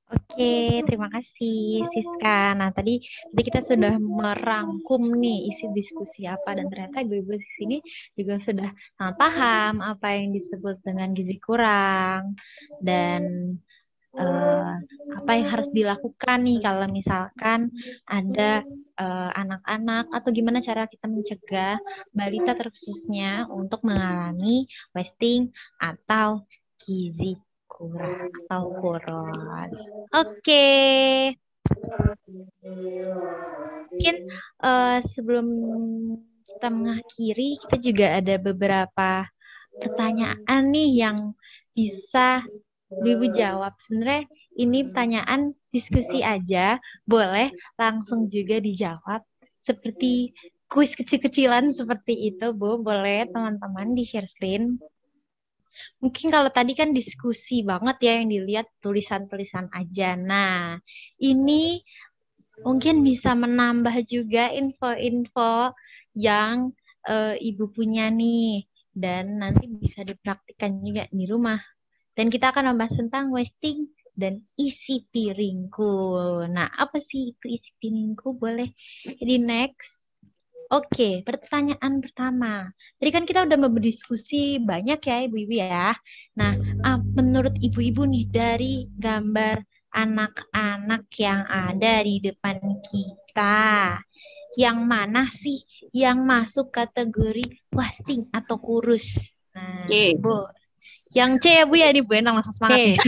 Speaker 1: Oke, terima kasih Siska. Nah, tadi kita sudah merangkum nih isi diskusi apa, dan ternyata Ibu-Ibu di sini juga sudah sangat paham apa yang disebut dengan gizi kurang dan apa yang harus dilakukan nih kalau misalkan ada anak-anak atau gimana cara kita mencegah balita terkhususnya untuk mengalami wasting atau gizi kurang atau kurus. Oke. Mungkin sebelum kita mengakhiri, kita juga ada beberapa pertanyaan nih yang bisa Ibu jawab. Sebenarnya ini pertanyaan diskusi aja, boleh langsung juga dijawab. Seperti kuis kecil-kecilan seperti itu, Bu. Boleh teman-teman di share screen. Mungkin kalau tadi kan diskusi banget ya yang dilihat tulisan-tulisan aja. Nah, ini mungkin bisa menambah juga info-info yang Ibu punya nih. Dan nanti bisa dipraktikkan juga di rumah. Dan kita akan membahas tentang wasting dan isi piringku. Nah, apa sih itu isi piringku? Boleh di next. Oke, pertanyaan pertama. Tadi kan kita udah berdiskusi banyak ya ibu-ibu ya. Nah, menurut ibu-ibu nih dari gambar anak-anak yang ada di depan kita, yang mana sih yang masuk kategori wasting atau kurus? Nah, Bu, yang C ya Bu ya, di Bu Endang langsung semangat nih.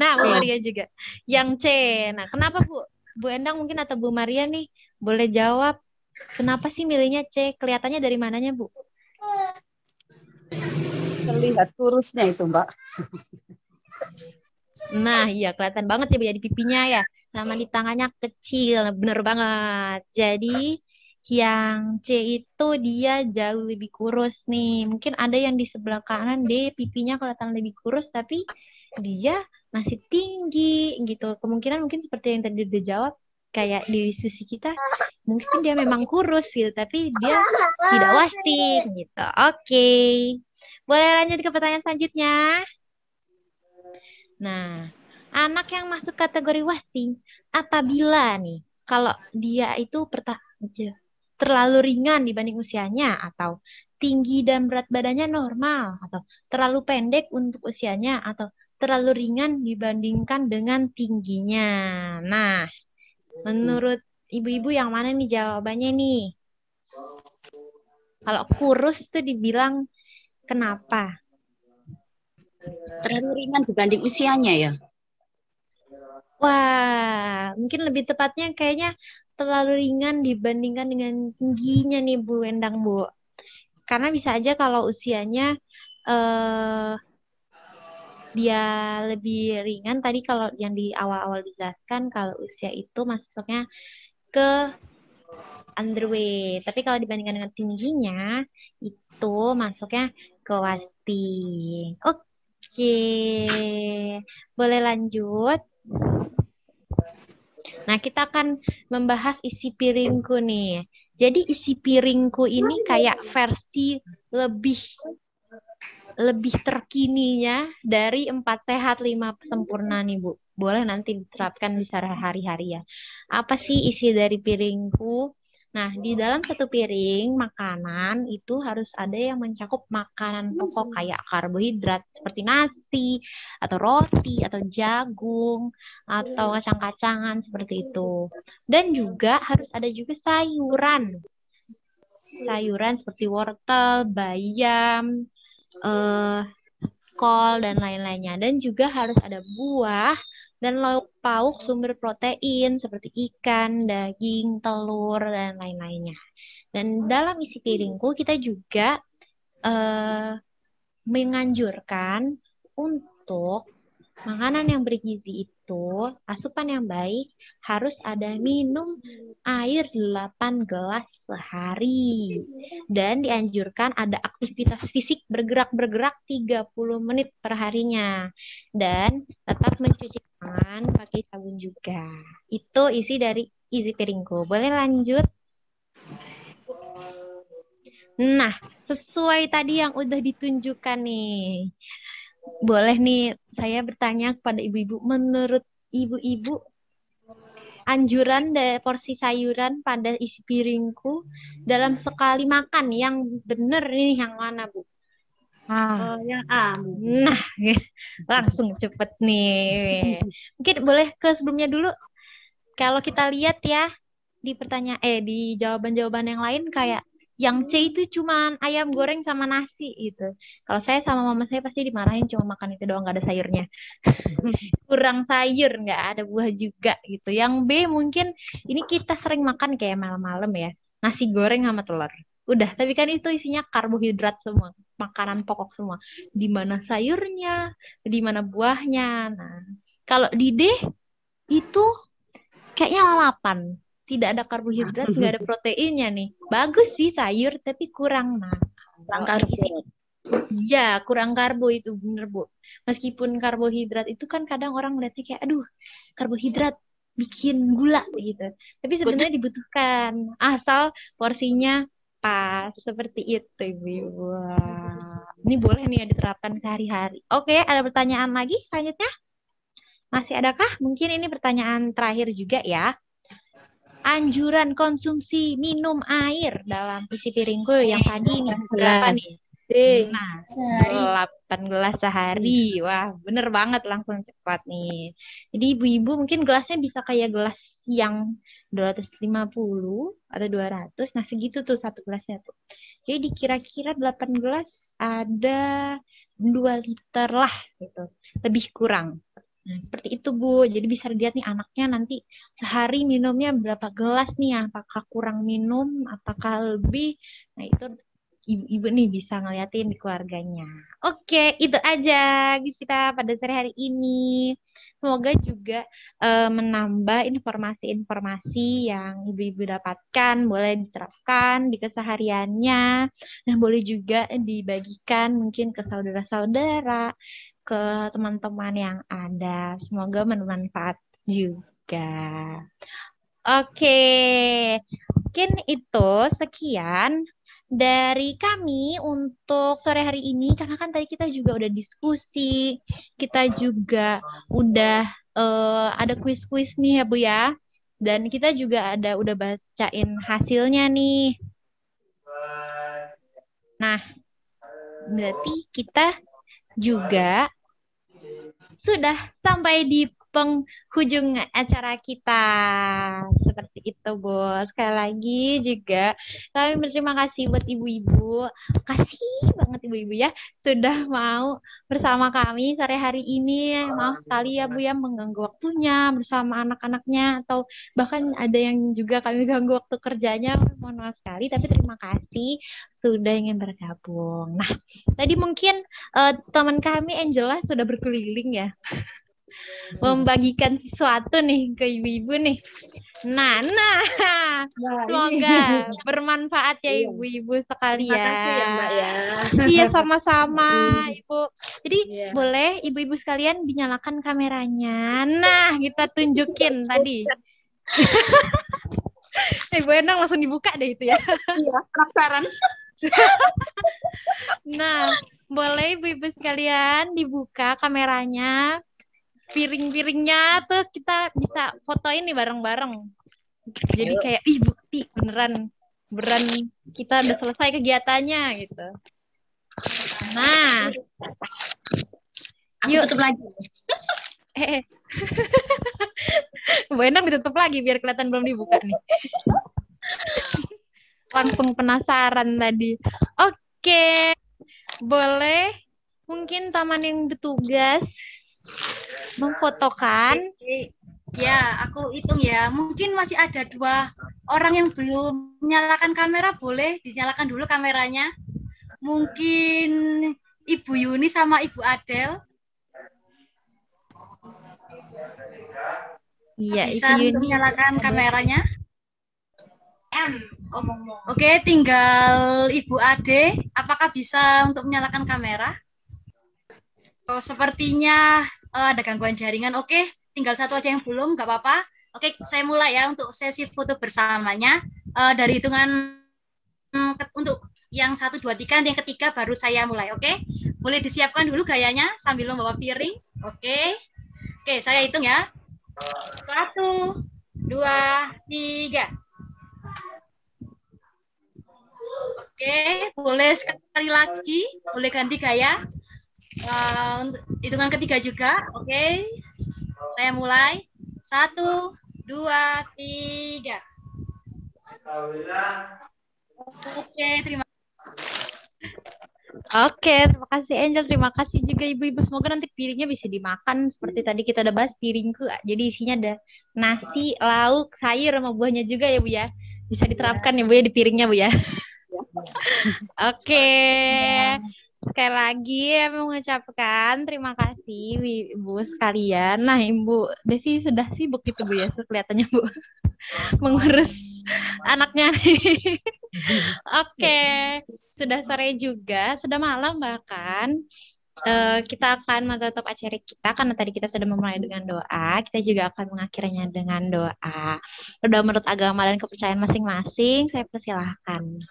Speaker 1: Nah, Bu Maria juga. Yang C. Nah, kenapa Bu? Bu Endang mungkin atau Bu Maria nih boleh jawab. Kenapa sih milihnya C? Kelihatannya dari mananya, Bu?
Speaker 15: Terlihat kurusnya itu, Mbak.
Speaker 1: Nah, iya kelihatan banget ya, Bu, ya di pipinya ya. Sama di tangannya kecil, bener banget. Jadi, yang C itu dia jauh lebih kurus nih. Mungkin ada yang di sebelah kanan, dia pipinya kelihatan lebih kurus, tapi dia masih tinggi gitu. Kemungkinan mungkin seperti yang tadi udah jawab, kayak di diskusi kita, mungkin dia memang kurus gitu, tapi dia tidak wasting gitu. Oke. Boleh lanjut ke pertanyaan selanjutnya. Nah, anak yang masuk kategori wasting apabila nih, kalau dia itu terlalu ringan dibanding usianya, atau tinggi dan berat badannya normal, atau terlalu pendek untuk usianya, atau terlalu ringan dibandingkan dengan tingginya. Nah, menurut ibu-ibu yang mana nih jawabannya nih? Kalau kurus itu dibilang kenapa?
Speaker 14: Terlalu ringan dibanding usianya ya?
Speaker 1: Wah, mungkin lebih tepatnya kayaknya terlalu ringan dibandingkan dengan tingginya nih Bu Endang, Bu. Karena bisa aja kalau usianya dia lebih ringan, tadi kalau yang di awal-awal dijelaskan kalau usia itu masuknya ke underweight. Tapi kalau dibandingkan dengan tingginya itu masuknya ke wasting. Oke. Boleh lanjut. Nah, kita akan membahas isi piringku nih. Jadi isi piringku ini kayak versi lebih terkininya dari 4 sehat 5 sempurna nih Bu. Boleh nanti diterapkan di sehari-hari ya. Apa sih isi dari piringku? Nah, di dalam satu piring makanan itu harus ada yang mencakup makanan pokok kayak karbohidrat seperti nasi, atau roti, atau jagung, atau kacang-kacangan seperti itu. Dan juga harus ada juga sayuran. Sayuran seperti wortel, bayam, kol, dan lain-lainnya. Dan juga harus ada buah dan lauk pauk sumber protein seperti ikan, daging, telur, dan lain-lainnya. Dan dalam isi piringku kita juga menganjurkan untuk makanan yang bergizi itu, asupan yang baik, harus ada minum air 8 gelas sehari. Dan dianjurkan ada aktivitas fisik bergerak-bergerak 30 menit per harinya. Dan tetap mencuci tangan pakai sabun juga. Itu isi dari isi piringku. Boleh lanjut? Nah, sesuai tadi yang udah ditunjukkan nih. Boleh nih saya bertanya kepada ibu-ibu, menurut ibu-ibu anjuran dari porsi sayuran pada isi piringku dalam sekali makan yang benar ini yang mana, Bu?
Speaker 9: Yang A.
Speaker 1: Nah, langsung cepet nih. Mungkin boleh ke sebelumnya dulu. Kalau kita lihat ya di di jawaban-jawaban yang lain kayak yang C itu cuma ayam goreng sama nasi gitu. Kalau saya sama mama saya pasti dimarahin cuma makan itu doang, nggak ada sayurnya. Kurang sayur, nggak ada buah juga gitu. Yang B mungkin ini kita sering makan kayak malam-malam ya. Nasi goreng sama telur. Udah, tapi kan itu isinya karbohidrat semua. Makanan pokok semua. Di mana sayurnya, di mana buahnya. Nah, kalau di D itu kayaknya lalapan. Tidak ada karbohidrat, nggak ada proteinnya nih. Bagus sih sayur, tapi kurang. Nah, kurang karbo. Iya, kurang karbo itu bener, Bu. Meskipun karbohidrat itu kan kadang orang melihatnya kayak, aduh, karbohidrat bikin gula gitu. Tapi sebenarnya dibutuhkan, asal porsinya pas. Seperti itu, Ibu. Ini boleh nih ya diterapkan sehari-hari. Oke, ada pertanyaan lagi selanjutnya? Masih adakah? Mungkin ini pertanyaan terakhir juga ya. Anjuran konsumsi minum air dalam isi piringku yang tadi ini berapa nih? Nah, 8 gelas sehari. Wah, bener banget, langsung cepat nih. Jadi ibu-ibu mungkin gelasnya bisa kayak gelas yang 250 atau 200. Nah, segitu tuh satu gelasnya tuh. Jadi kira-kira 8 gelas ada 2 liter lah gitu. Lebih kurang. Nah, seperti itu, Bu. Jadi bisa dilihat nih anaknya nanti sehari minumnya berapa gelas nih, apakah kurang minum, apakah lebih. Nah, itu ibu-ibu nih bisa ngeliatin di keluarganya. Oke, itu aja guys kita pada sore hari ini. Semoga juga menambah informasi-informasi yang ibu-ibu dapatkan, boleh diterapkan di kesehariannya, dan boleh juga dibagikan mungkin ke saudara-saudara, ke teman-teman yang ada. Semoga bermanfaat juga. Oke, mungkin itu sekian dari kami untuk sore hari ini, karena kan tadi kita juga udah diskusi, kita juga udah ada kuis-kuis nih ya Bu ya, dan kita juga udah bacain hasilnya nih. Nah, berarti kita juga sudah sampai di penghujung acara kita. Seperti itu, Bos. Sekali lagi juga kami berterima kasih buat ibu-ibu. Kasih banget ibu-ibu ya sudah mau bersama kami sore hari ini. Maaf sekali ya Bu ya mengganggu waktunya bersama anak-anaknya, atau bahkan ada yang juga kami ganggu waktu kerjanya. Mohon maaf sekali, tapi terima kasih sudah ingin bergabung. Nah, tadi mungkin teman kami Angela sudah berkeliling ya, membagikan sesuatu nih ke ibu-ibu nih. Nah, semoga bermanfaat ya ibu-ibu sekalian.
Speaker 9: Terima kasih ya Mbak ya.
Speaker 1: Iya, sama-sama Ibu. Jadi boleh ibu-ibu sekalian dinyalakan kameranya. Nah, kita tunjukin tadi. Ibu Endang langsung dibuka deh itu ya.
Speaker 10: Iya, penasaran.
Speaker 1: Nah, boleh ibu-ibu sekalian dibuka kameranya. Piring-piringnya tuh kita bisa fotoin nih bareng-bareng. Jadi kayak bukti beneran kita udah selesai kegiatannya gitu. Nah, yuk tutup lagi. Bu Endang ditutup lagi biar kelihatan belum dibuka nih. Langsung penasaran tadi. Oke, boleh mungkin taman yang bertugas memfotokan.
Speaker 18: Ya, aku hitung ya. Mungkin masih ada 2 orang yang belum menyalakan kamera. Boleh dinyalakan dulu kameranya. Mungkin Ibu Yuni sama Ibu Adel.
Speaker 1: Iya,
Speaker 18: bisa
Speaker 1: Ibu
Speaker 18: untuk
Speaker 1: Yuni
Speaker 18: menyalakan kameranya. Oke, tinggal Ibu Ade. Apakah bisa untuk menyalakan kamera? Oh, sepertinya ada gangguan jaringan. Oke, tinggal 1 aja yang belum, nggak apa-apa. Oke, saya mulai ya untuk sesi foto bersamanya. Dari hitungan untuk yang 1, 2, 3, nanti yang ketiga baru saya mulai. Oke, boleh disiapkan dulu gayanya sambil membawa piring. Oke, saya hitung ya. 1, 2, 3. Oke, boleh sekali lagi, boleh ganti gaya. Hitungan ketiga juga. Oke, saya mulai. 1, 2, 3. Oke, terima
Speaker 1: kasih Angel. Terima kasih juga ibu-ibu. Semoga nanti piringnya bisa dimakan seperti tadi kita udah bahas piringku. Jadi isinya ada nasi, lauk, sayur sama buahnya juga ya Bu ya. Bisa diterapkan ya Bu ya di piringnya Bu ya. Oke. Sekali lagi mengucapkan terima kasih Ibu sekalian. Nah, Ibu Devi sudah sibuk gitu Bu ya, kelihatannya Bu. Mengurus anaknya. Oke, sudah sore juga, sudah malam bahkan. Kita akan menutup acara kita karena tadi kita sudah memulai dengan doa. Kita juga akan mengakhirinya dengan doa. Doa menurut agama dan kepercayaan masing-masing. Saya persilahkan.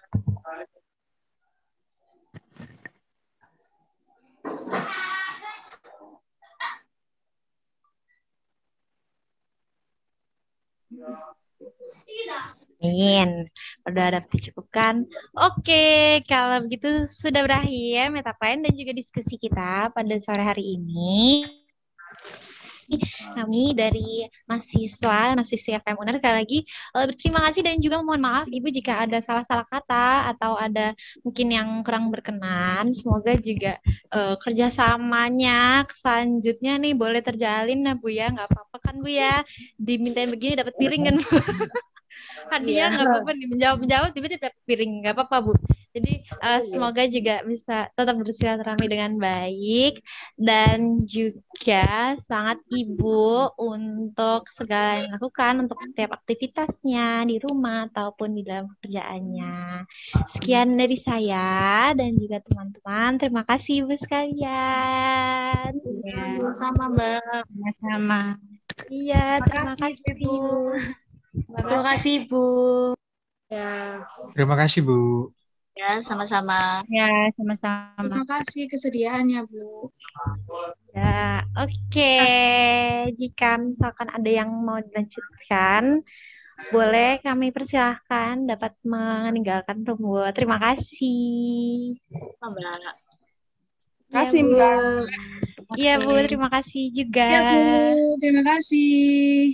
Speaker 1: Amin. Udah dapat dicukupkan. Oke, kalau begitu sudah berakhir meta plan dan juga diskusi kita pada sore hari ini. Kami dari mahasiswi FKM UNER sekali lagi berterima kasih dan juga mohon maaf Ibu jika ada salah-salah kata atau ada mungkin yang kurang berkenan. Semoga juga kerjasamanya selanjutnya nih boleh terjalin ya Bu ya, nggak apa-apa kan Bu ya, dimintain begini dapat piring kan Bu. Hadiah nggak apa-apa nih, menjawab tiba-tiba dapat piring, nggak apa-apa Bu. Jadi semoga juga bisa tetap bersilaturahmi dengan baik dan juga semangat Ibu untuk segala yang dilakukan untuk setiap aktivitasnya di rumah ataupun di dalam pekerjaannya. Sekian dari saya dan juga teman-teman. Terima kasih Ibu sekalian.
Speaker 9: Sama-sama Mbak.
Speaker 1: Sama-sama. Iya, terima kasih Ibu.
Speaker 16: Terima kasih Ibu.
Speaker 9: Ya.
Speaker 5: Terima kasih Bu.
Speaker 14: Ya, sama-sama.
Speaker 1: Ya, sama-sama.
Speaker 2: Terima kasih kesediaannya, Bu.
Speaker 1: Ya, oke. Jika misalkan ada yang mau dilanjutkan, boleh kami persilahkan dapat meninggalkan room. Terima kasih.
Speaker 14: Mbak.
Speaker 15: Terima kasih, Mbak.
Speaker 1: Iya, Bu. Terima kasih juga.
Speaker 2: Ya, Bu. Terima kasih.